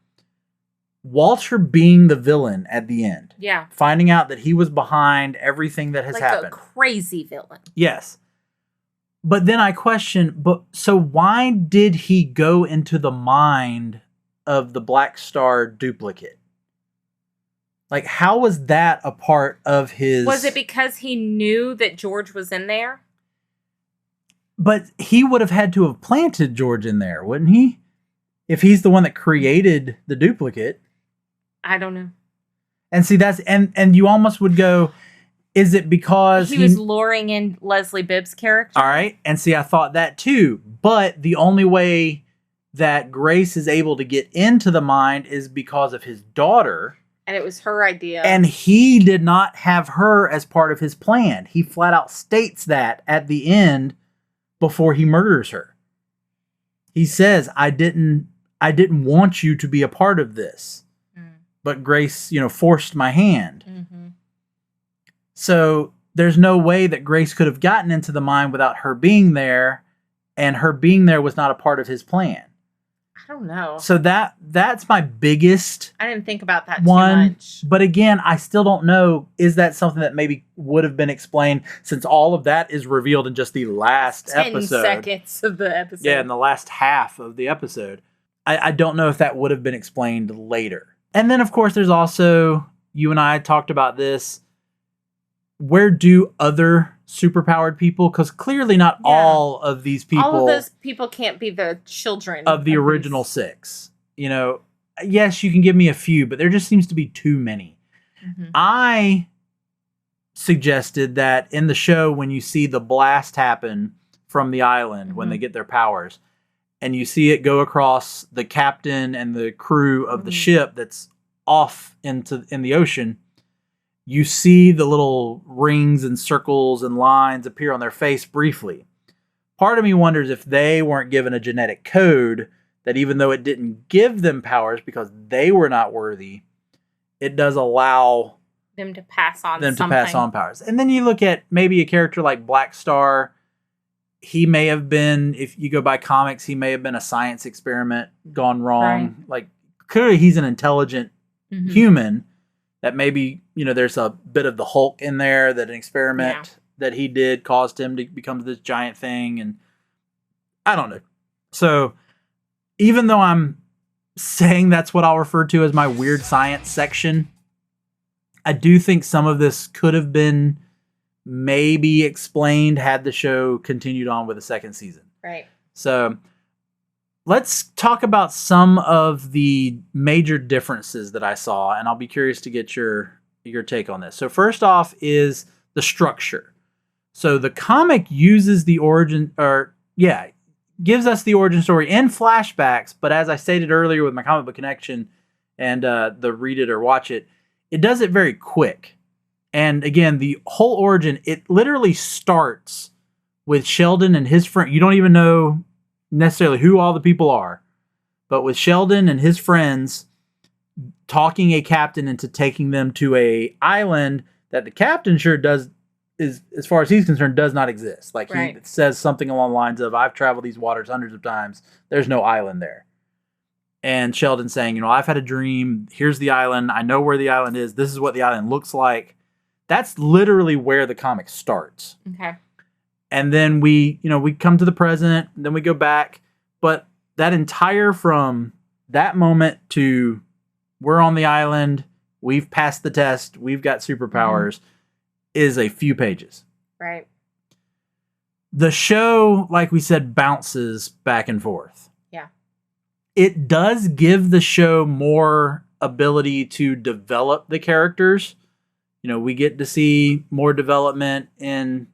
Walter being the villain at the end. Yeah. Finding out that he was behind everything that has happened. Like a crazy villain. Yes. But then I question, so why did he go into the mind of the Black Star duplicate? Like, how was that a part of his... Was it because he knew that George was in there? But he would have had to have planted George in there, wouldn't he? If he's the one that created the duplicate. I don't know. And see, that's... And you almost would go, is it because... He was luring in Leslie Bibb's character? All right. And see, I thought that too. But the only way that Grace is able to get into the mind is because of his daughter... And it was her idea. And he did not have her as part of his plan. He flat out states that at the end before he murders her. He says, I didn't want you to be a part of this. But Grace, forced my hand. So there's no way that Grace could have gotten into the mind without her being there. And her being there was not a part of his plan. I don't know. So that's my biggest. I didn't think about that one, too much. But again, I still don't know. Is that something that maybe would have been explained since all of that is revealed in just the last 10 episode? 10 seconds of the episode. Yeah, in the last half of the episode. I don't know if that would have been explained later. And then, of course, there's also, you and I talked about this. Where do other superpowered people? Because clearly not all of these people... All of those people can't be the children. Of the original 6. Yes, you can give me a few, but there just seems to be too many. I suggested that in the show, when you see the blast happen from the island, when they get their powers, and you see it go across the captain and the crew of the ship that's off in the ocean, you see the little rings and circles and lines appear on their face briefly. Part of me wonders if they weren't given a genetic code that even though it didn't give them powers because they were not worthy, it does allow them to pass on to pass on powers. And then you look at maybe a character like Black Star. He may have been, if you go by comics, he may have been a science experiment gone wrong. Right. Like, clearly he's an intelligent human. That maybe, there's a bit of the Hulk in there, that an experiment that he did caused him to become this giant thing. And I don't know. So even though I'm saying that's what I'll refer to as my weird science section, I do think some of this could have been maybe explained had the show continued on with a second season. Right. So let's talk about some of the major differences that I saw, and I'll be curious to get your take on this. So first off is the structure. So the comic uses the gives us the origin story in flashbacks, but as I stated earlier with my comic book connection and the read it or watch it, it does it very quick. And again, the whole origin, it literally starts with Sheldon and his friend. You don't even know necessarily who all the people are, but with Sheldon and his friends talking a captain into taking them to a island that the captain sure does, is, as far as he's concerned, does not exist. Like he says something along the lines of, I've traveled these waters hundreds of times. There's no island there. And Sheldon saying, I've had a dream. Here's the island. I know where the island is. This is what the island looks like. That's literally where the comic starts. Okay. And then we come to the present, then we go back. But that entire, from that moment to we're on the island, we've passed the test, we've got superpowers, is a few pages. Right. The show, like we said, bounces back and forth. Yeah. It does give the show more ability to develop the characters. We get to see more development in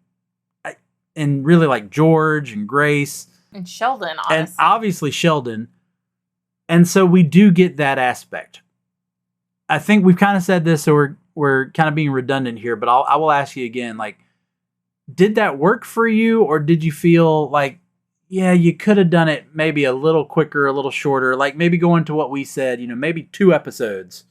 really like George and Grace. And Sheldon, honestly. And obviously Sheldon. And so we do get that aspect. I think we've kind of said this, so we're kind of being redundant here, but I will ask you again, like, did that work for you, or did you feel like, yeah, you could have done it maybe a little quicker, a little shorter, like maybe going to what we said, maybe 2 episodes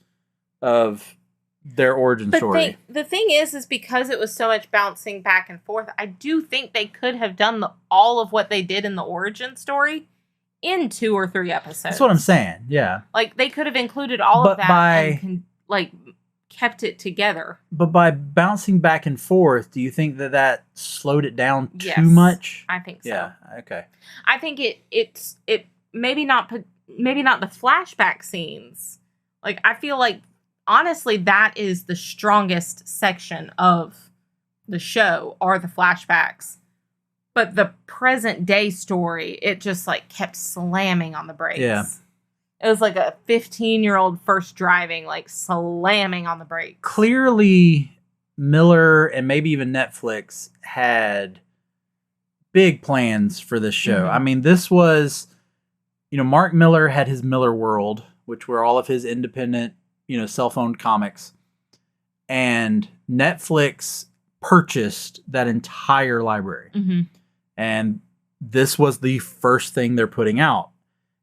of their origin story. The thing is because it was so much bouncing back and forth, I do think they could have done all of what they did in the origin story in 2 or 3 episodes. That's what I'm saying. Yeah. Like they could have included all of that and kept it together. But by bouncing back and forth, do you think that slowed it down yes, too much? I think so. Yeah. Okay. I think it maybe not the flashback scenes. Like I feel like honestly that is the strongest section of the show are the flashbacks. But the present day story, it just kept slamming on the brakes. Yeah. It was like a 15-year-old first driving, slamming on the brakes. Clearly, Millar and maybe even Netflix had big plans for this show. I mean, this was, Mark Millar had his Millar World, which were all of his independent, cell-phone comics. And Netflix purchased that entire library. Mm-hmm. And this was the first thing they're putting out.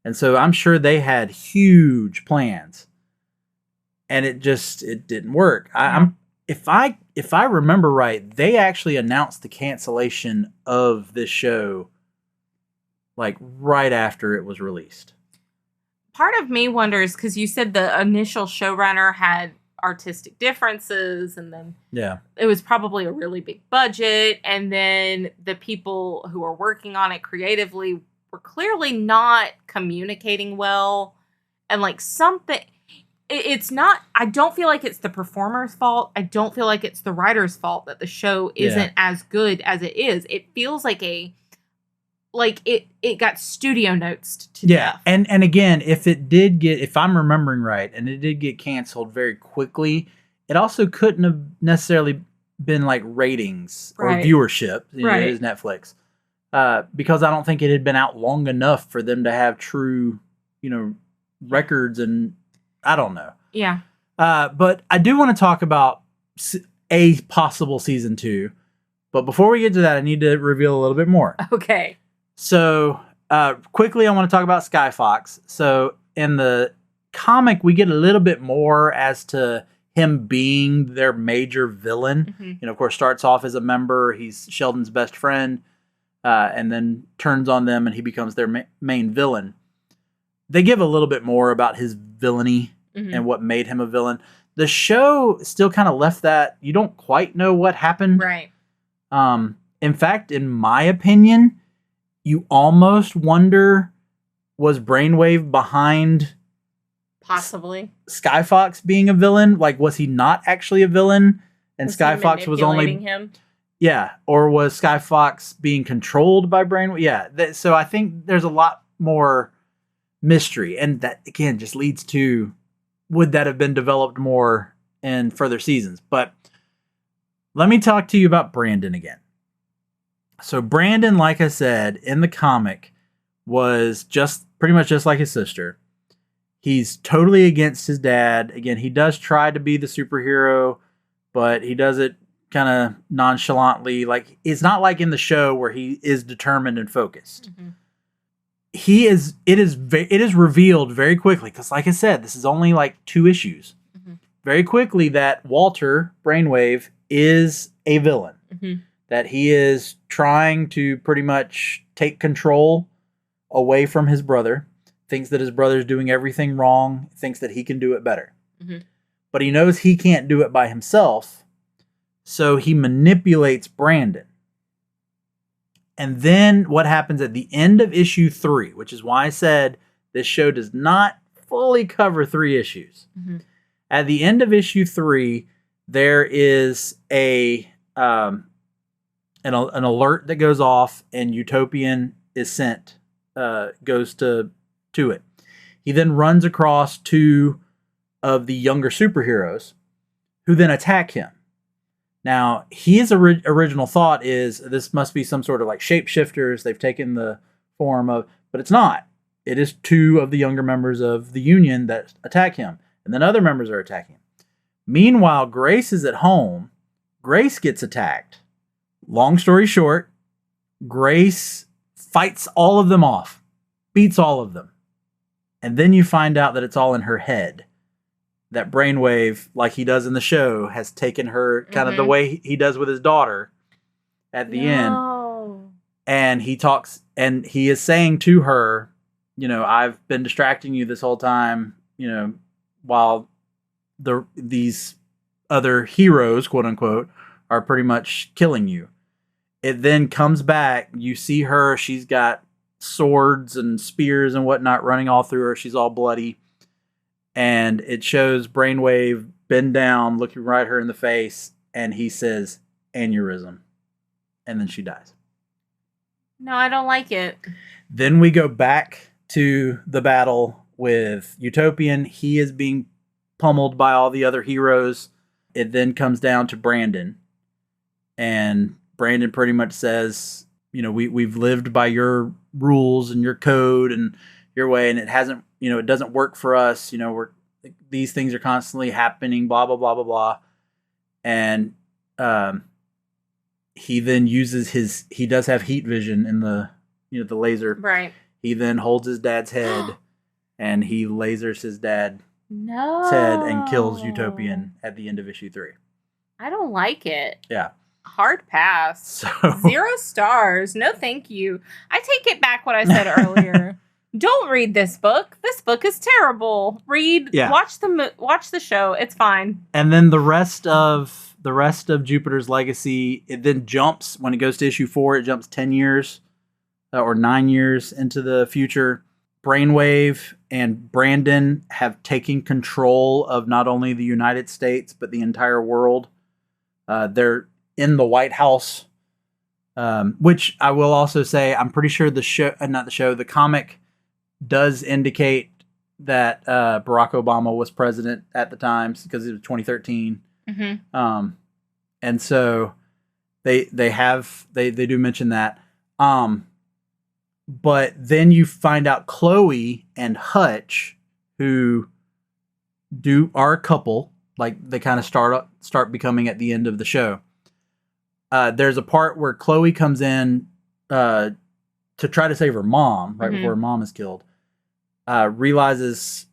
And so I'm sure they had huge plans. And it didn't work. If I remember right, they actually announced the cancellation of this show right after it was released. Part of me wonders, because you said the initial showrunner had artistic differences, and then it was probably a really big budget, and then the people who are working on it creatively were clearly not communicating well, and it's not, I don't feel like it's the performer's fault. I don't feel like it's the writer's fault that the show isn't as good as it is. It feels like it got studio notes to death. And again, if I'm remembering right, and it did get canceled very quickly, it also couldn't have necessarily been ratings or viewership. It is Netflix. Because I don't think it had been out long enough for them to have true, records, and I don't know. Yeah. But I do want to talk about a possible season 2. But before we get to that, I need to reveal a little bit more. Okay. So, quickly, I want to talk about Skyfox. So, in the comic, we get a little bit more as to him being their major villain. Mm-hmm. Of course, starts off as a member. He's Sheldon's best friend, and then turns on them, and he becomes their main villain. They give a little bit more about his villainy and what made him a villain. The show still kind of left that you don't quite know what happened. Right. In fact, in my opinion, you almost wonder, was Brainwave behind possibly Skyfox being a villain? Was he not actually a villain, and Skyfox was only him? Yeah, or was Skyfox being controlled by Brainwave? Yeah, so I think there's a lot more mystery, and that again just leads to, would that have been developed more in further seasons? But let me talk to you about Brandon again. So Brandon, like I said, in the comic, was pretty much just like his sister. He's totally against his dad. Again, he does try to be the superhero, but he does it kind of nonchalantly. Like, it's not like in the show where he is determined and focused. Mm-hmm. It is revealed very quickly, because like I said, this is only like 2 issues. Mm-hmm. Very quickly that Walter Brainwave is a villain. Mm-hmm. That he is trying to pretty much take control away from his brother. Thinks that his brother's doing everything wrong. Thinks that he can do it better. Mm-hmm. But he knows he can't do it by himself. So he manipulates Brandon. And then what happens at the end of issue 3, which is why I said this show does not fully cover 3 issues. Mm-hmm. At the end of issue 3, there is an alert that goes off, and Utopian is sent, goes to it. He then runs across 2 of the younger superheroes who then attack him. Now, his original thought is this must be some sort of like shapeshifters. They've taken the form of, but it's not. It is 2 of the younger members of the Union that attack him. And then other members are attacking him. Meanwhile, Grace is at home. Grace gets attacked. Long story short, Grace fights all of them off. Beats all of them. And then you find out that it's all in her head. That Brainwave, like he does in the show, has taken her kind of the way he does with his daughter at the end. And he talks, and he is saying to her, I've been distracting you this whole time, while these other heroes, quote unquote, are pretty much killing you. It then comes back. You see her. She's got swords and spears and whatnot running all through her. She's all bloody. And it shows Brainwave bend down, looking right her in the face, and he says, aneurysm. And then she dies. No, I don't like it. Then we go back to the battle with Utopian. He is being pummeled by all the other heroes. It then comes down to Brandon. And Brandon pretty much says, we've lived by your rules and your code and your way, and it hasn't, it doesn't work for us. These things are constantly happening, blah, blah, blah, blah, blah. And he then uses he does have heat vision in the laser. Right. He then holds his dad's head and he lasers his dad's head and kills Utopian at the end of issue 3. I don't like it. Yeah. Hard pass. So, 0 stars. No, thank you. I take it back what I said earlier. Don't read this book. This book is terrible. Watch the show. It's fine. And then the rest of Jupiter's Legacy, it then jumps when it goes to issue 4. It jumps 10 years or 9 years into the future. Brainwave and Brandon have taken control of not only the United States but the entire world. They're in the White House, which I will also say I'm pretty sure the comic does indicate that Barack Obama was president at the time because it was 2013. Mm-hmm. And so they do mention that. But then you find out Chloe and Hutch, who are a couple, like they kind of start becoming at the end of the show. There's a part where Chloe comes in to try to save her mom right before her mom is killed. Realizes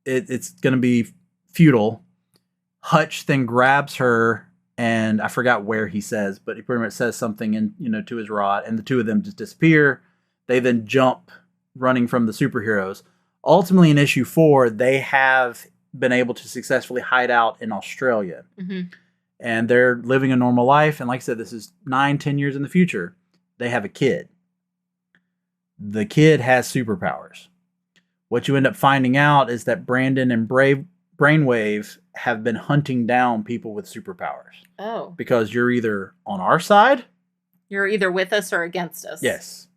it's going to be futile. Hutch then grabs her, and I forgot where he says, but he pretty much says something to his rod, and the 2 of them just disappear. They then jump running from the superheroes. Ultimately, in issue 4, they have been able to successfully hide out in Australia. Mm-hmm. And they're living a normal life. And like I said, this is 9-10 years in the future. They have a kid. The kid has superpowers. What you end up finding out is that Brandon and Brainwave have been hunting down people with superpowers. Oh. Because you're either on our side. You're either with us or against us. Yes.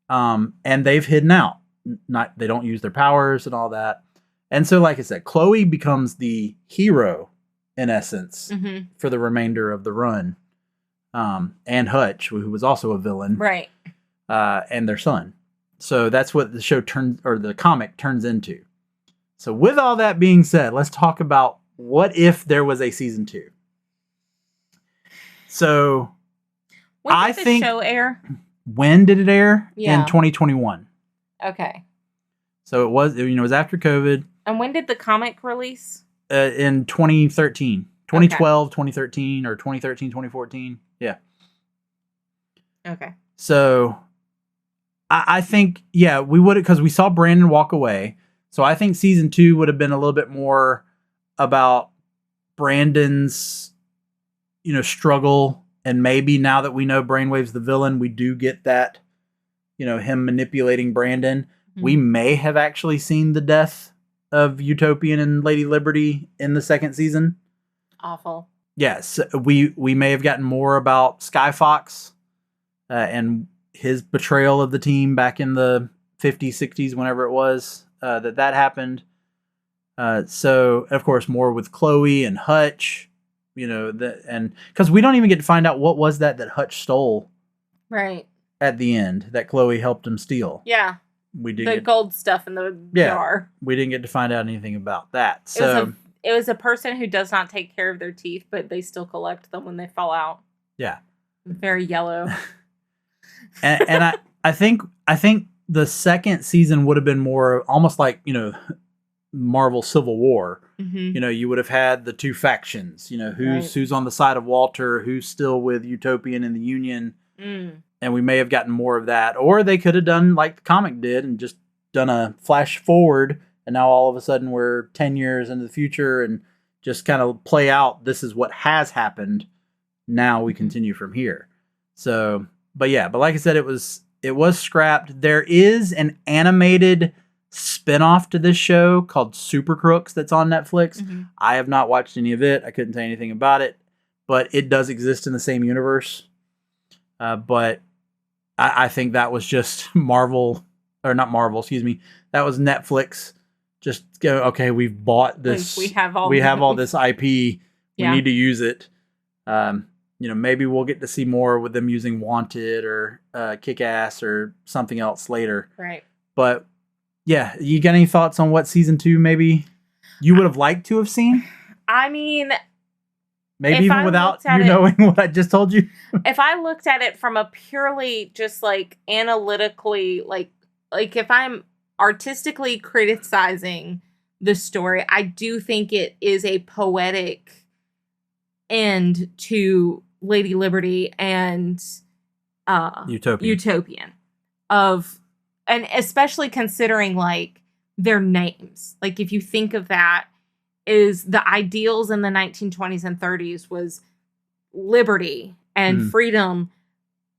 And they've hidden out. They don't use their powers and all that. And so, like I said, Chloe becomes the hero, in essence, for the remainder of the run. And Hutch, who was also a villain. Right. And their son. So that's what the show the comic turns into. So with all that being said, let's talk about what if there was a season 2. So when did the show air? When did it air? Yeah. In 2021. Okay. So it was after COVID. And when did the comic release? In 2013. 2012, 2013, or 2013, 2014. Yeah. Okay. So I think, yeah, we would, because we saw Brandon walk away. So I think season 2 would have been a little bit more about Brandon's, struggle. And maybe now that we know Brainwave's the villain, we do get that, him manipulating Brandon. Mm-hmm. We may have actually seen the death of Utopian and Lady Liberty in the second season. Awful. Yes, we may have gotten more about Skyfox and his betrayal of the team back in the 50s, 60s, whenever it was that happened. So, of course, more with Chloe and Hutch, and because we don't even get to find out what was that Hutch stole. Right. At the end, that Chloe helped him steal. Yeah. We did the gold stuff in the jar. We didn't get to find out anything about that. So it was a person who does not take care of their teeth, but they still collect them when they fall out. Yeah. Very yellow. and I think the second season would have been more almost like, Marvel Civil War. Mm-hmm. You would have had the two factions, who's on the side of Walter, who's still with Utopian and the Union. Mm. And we may have gotten more of that. Or they could have done like the comic did and just done a flash forward. And now all of a sudden we're 10 years into the future and just kind of play out. This is what has happened. Now we continue from here. So, but like I said, it was scrapped. There is an animated spinoff to this show called Super Crooks that's on Netflix. Mm-hmm. I have not watched any of it. I couldn't tell you anything about it, but it does exist in the same universe. But I think that was just Marvel, or not Marvel, excuse me. That was Netflix. Just go, okay, we've bought this. We have all this IP. We need to use it. Maybe we'll get to see more with them using Wanted or Kick-Ass or something else later. Right. But yeah, you got any thoughts on what season 2 maybe you would have liked to have seen? I mean, maybe even without you knowing what I just told you. If I looked at it from a purely just like analytically, like if I'm artistically criticizing the story, I do think it is a poetic end to Lady Liberty and Utopian and especially considering like their names. Like if you think of that, is the ideals in the 1920s and 30s was liberty and freedom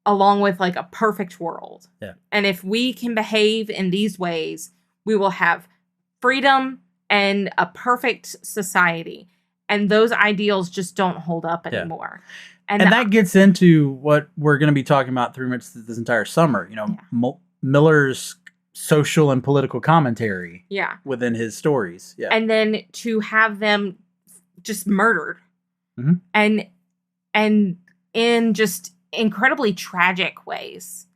along with like a perfect world. Yeah. And if we can behave in these ways, we will have freedom and a perfect society. And those ideals just don't hold up anymore. And that gets into what we're going to be talking about through much this entire summer. Millar's social and political commentary within his stories. Yeah. And then to have them just murdered and in just incredibly tragic ways.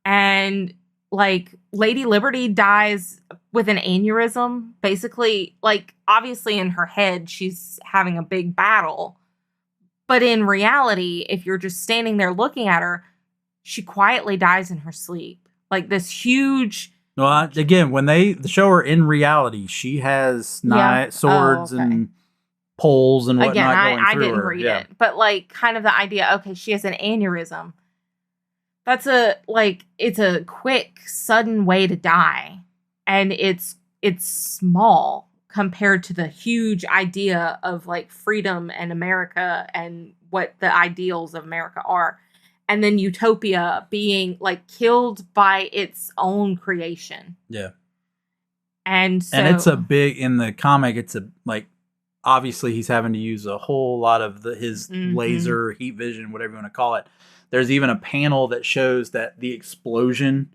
And like Lady Liberty dies with an aneurysm, basically, like obviously in her head, she's having a big battle. But in reality, if you're just standing there looking at her, she quietly dies in her sleep. Like this huge. Well, again, when they show her in reality, she has swords and poles and whatnot going through her. I didn't read it, but like kind of the idea. Okay, she has an aneurysm. That's it's a quick, sudden way to die, and it's small compared to the huge idea of like freedom and America and what the ideals of America are. And then Utopia being like killed by its own creation. Yeah. And it's a big, in the comic, it's obviously he's having to use a whole lot of his laser, heat vision, whatever you want to call it. There's even a panel that shows that the explosion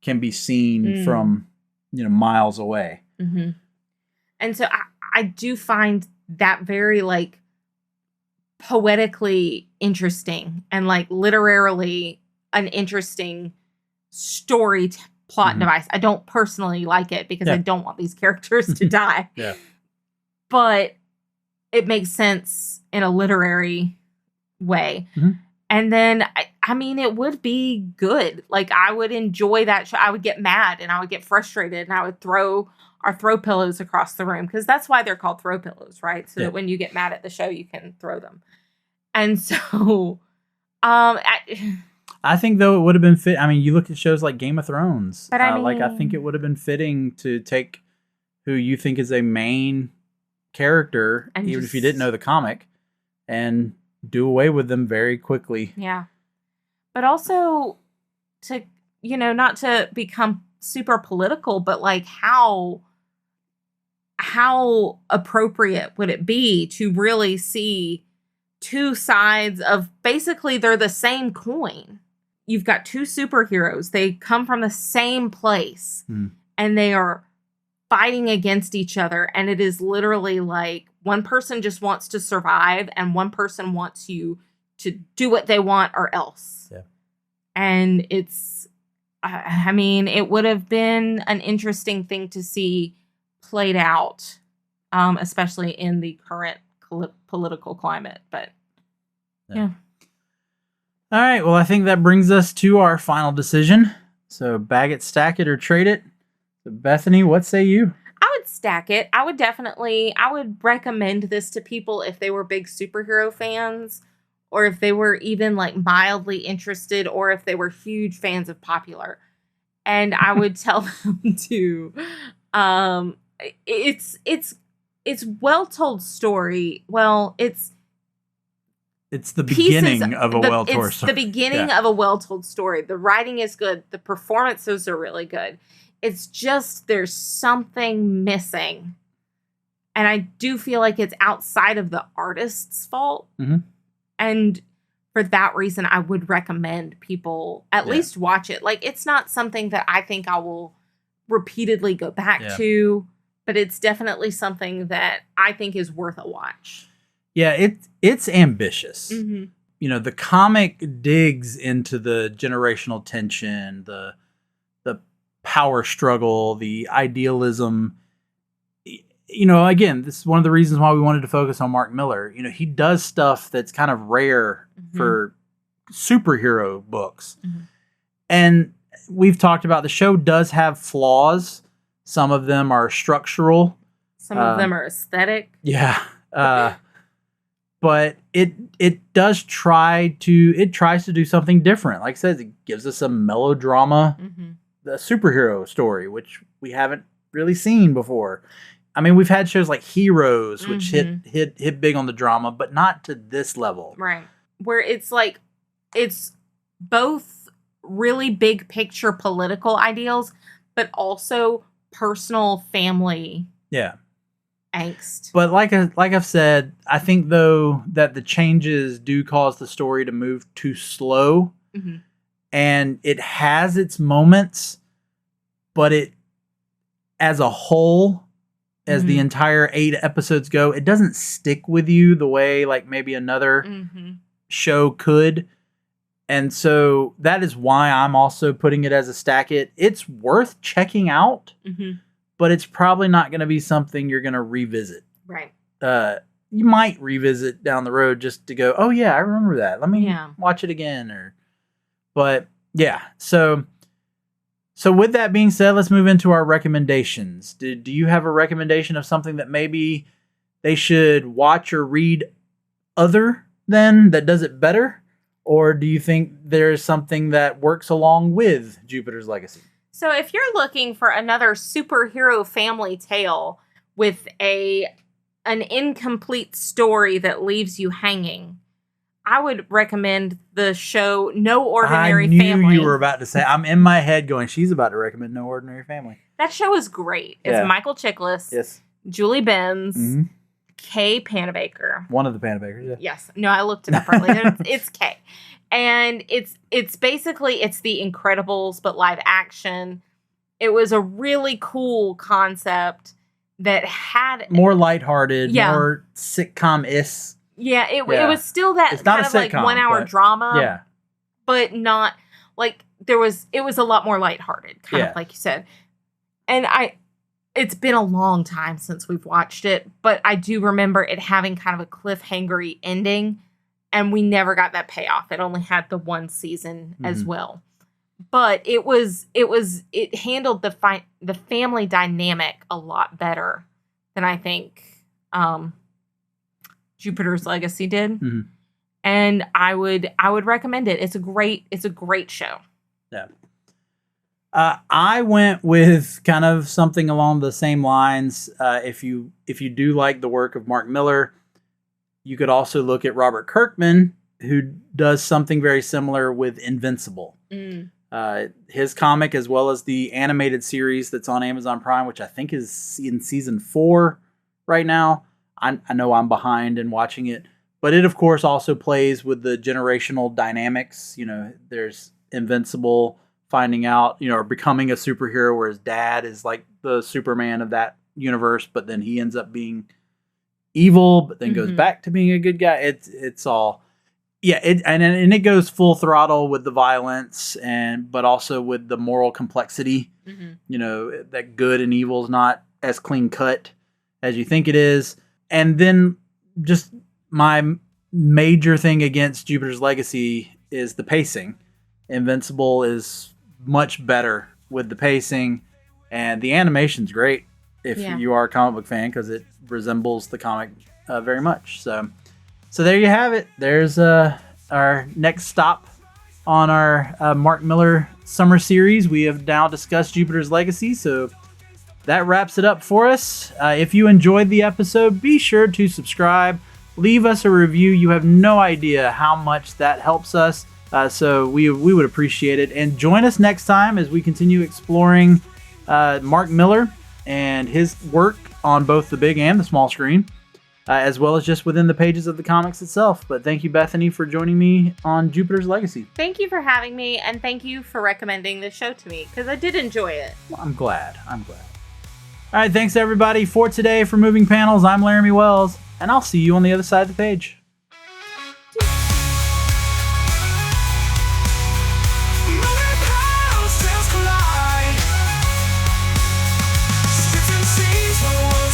can be seen from, miles away. Mm-hmm. And so I do find that very like poetically interesting and like literarily an interesting story plot device. I don't personally like it because I don't want these characters to die. Yeah. But it makes sense in a literary way. And then, I mean, it would be good. Like, I would enjoy that show. I would get mad and I would get frustrated and I would throw pillows across the room, because that's why they're called throw pillows, right? So that when you get mad at the show, you can throw them. And so, I think, though, it would have been fit. I mean, you look at shows like Game of Thrones. But I mean, like, I think it would have been fitting to take who you think is a main character, even if you didn't know the comic, and do away with them very quickly. Yeah. But also to, not to become super political, but like how appropriate would it be to really see two sides of, basically they're the same coin. You've got two superheroes. They come from the same place and they are fighting against each other. And it is literally like one person just wants to survive and one person wants you to do what they want or else. Yeah. And it's, I mean, it would have been an interesting thing to see played out, especially in the current political climate. But yeah. All right. Well, I think that brings us to our final decision. So bag it, stack it, or trade it. So Bethany, what say you? I would stack it. I would recommend this to people if they were big superhero fans, or if they were even like mildly interested, or if they were huge fans of Popular. And I would tell them to, it's well told story. Well, it's the beginning of a well-told story. It's the beginning of a well-told story. The writing is good. The performances are really good. It's just there's something missing. And I do feel like it's outside of the artist's fault. And for that reason, I would recommend people at least watch it. Like, it's not something that I think I will repeatedly go back to, but it's definitely something that I think is worth a watch. Yeah, it's ambitious. The comic digs into the generational tension, the power struggle, the idealism. Again, this is one of the reasons why we wanted to focus on Mark Millar. He does stuff that's kind of rare for superhero books. And we've talked about the show does have flaws. Some of them are structural. Some of them are aesthetic. Yeah. But it tries to do something different. Like I said, it gives us a melodrama, a superhero story, which we haven't really seen before. I mean, we've had shows like Heroes, which hit big on the drama, but not to this level. Right. Where it's like, it's both really big picture political ideals, but also personal family angst. But like I've said, I think, though, that the changes do cause the story to move too slow. And it has its moments, but it, as a whole, as the entire 8 episodes go, it doesn't stick with you the way like maybe another show could. And so that is why I'm also putting it as a stack it. It's worth checking out, but it's probably not going to be something you're going to revisit. Right. You might revisit down the road just to go, oh yeah, I remember that. Let me watch it again. But yeah, so with that being said, let's move into our recommendations. Do you have a recommendation of something that maybe they should watch or read other than that does it better? Or do you think there's something that works along with Jupiter's Legacy? So if you're looking for another superhero family tale with an incomplete story that leaves you hanging, I would recommend the show No Ordinary Family. I knew you were about to say. I'm in my head going, she's about to recommend No Ordinary Family. That show is great. It's Michael Chiklis. Yes. Julie Benz. Kay Panabaker. One of the Panabakers, yeah. Yes. No, I looked it up earlier. It's Kay. And it's basically, it's The Incredibles, but live action. It was a really cool concept that had... more lighthearted, more sitcom-ish. Yeah, it was still that it's not kind a of sitcom, like 1 hour drama. Yeah. But not like it was a lot more lighthearted, kind of like you said. And it's been a long time since we've watched it, but I do remember it having kind of a cliffhangery ending. and we never got that payoff. It only had the one season as Mm-hmm. well. But it handled the family dynamic a lot better than I think Jupiter's Legacy did. Mm-hmm. And I would recommend it. It's a great show. Yeah. I went with kind of something along the same lines. If you do like the work of Mark Millar, you could also look at Robert Kirkman, who does something very similar with Invincible. His comic, as well as the animated series that's on Amazon Prime, which I think is in season 4 right now. I know I'm behind in watching it, but it of course also plays with the generational dynamics. You know, there's Invincible finding out, you know, or becoming a superhero where his dad is like the Superman of that universe, but then he ends up being evil, but then goes back to being a good guy. It's all, yeah. And it goes full throttle with the violence but also with the moral complexity. You know, that good and evil is not as clean cut as you think it is. And then just my major thing against Jupiter's Legacy is the pacing. Invincible is much better with the pacing, and the animation's great if you are a comic book fan, because it resembles the comic very much. So there you have it. There's our next stop on our Mark Millar summer series. We have now discussed Jupiter's Legacy, so that wraps it up for us. If you enjoyed the episode, be sure to subscribe. Leave us a review. You have no idea how much that helps us. So we would appreciate it. And join us next time as we continue exploring Mark Millar and his work on both the big and the small screen, as well as just within the pages of the comics itself. But thank you, Bethany, for joining me on Jupiter's Legacy. Thank you for having me, and thank you for recommending this show to me, because I did enjoy it. Well, I'm glad. All right, thanks everybody for today. For Moving Panels, I'm Laramy Wells, and I'll see you on the other side of the page.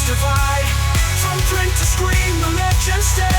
Divide from print to screen, the legends stay.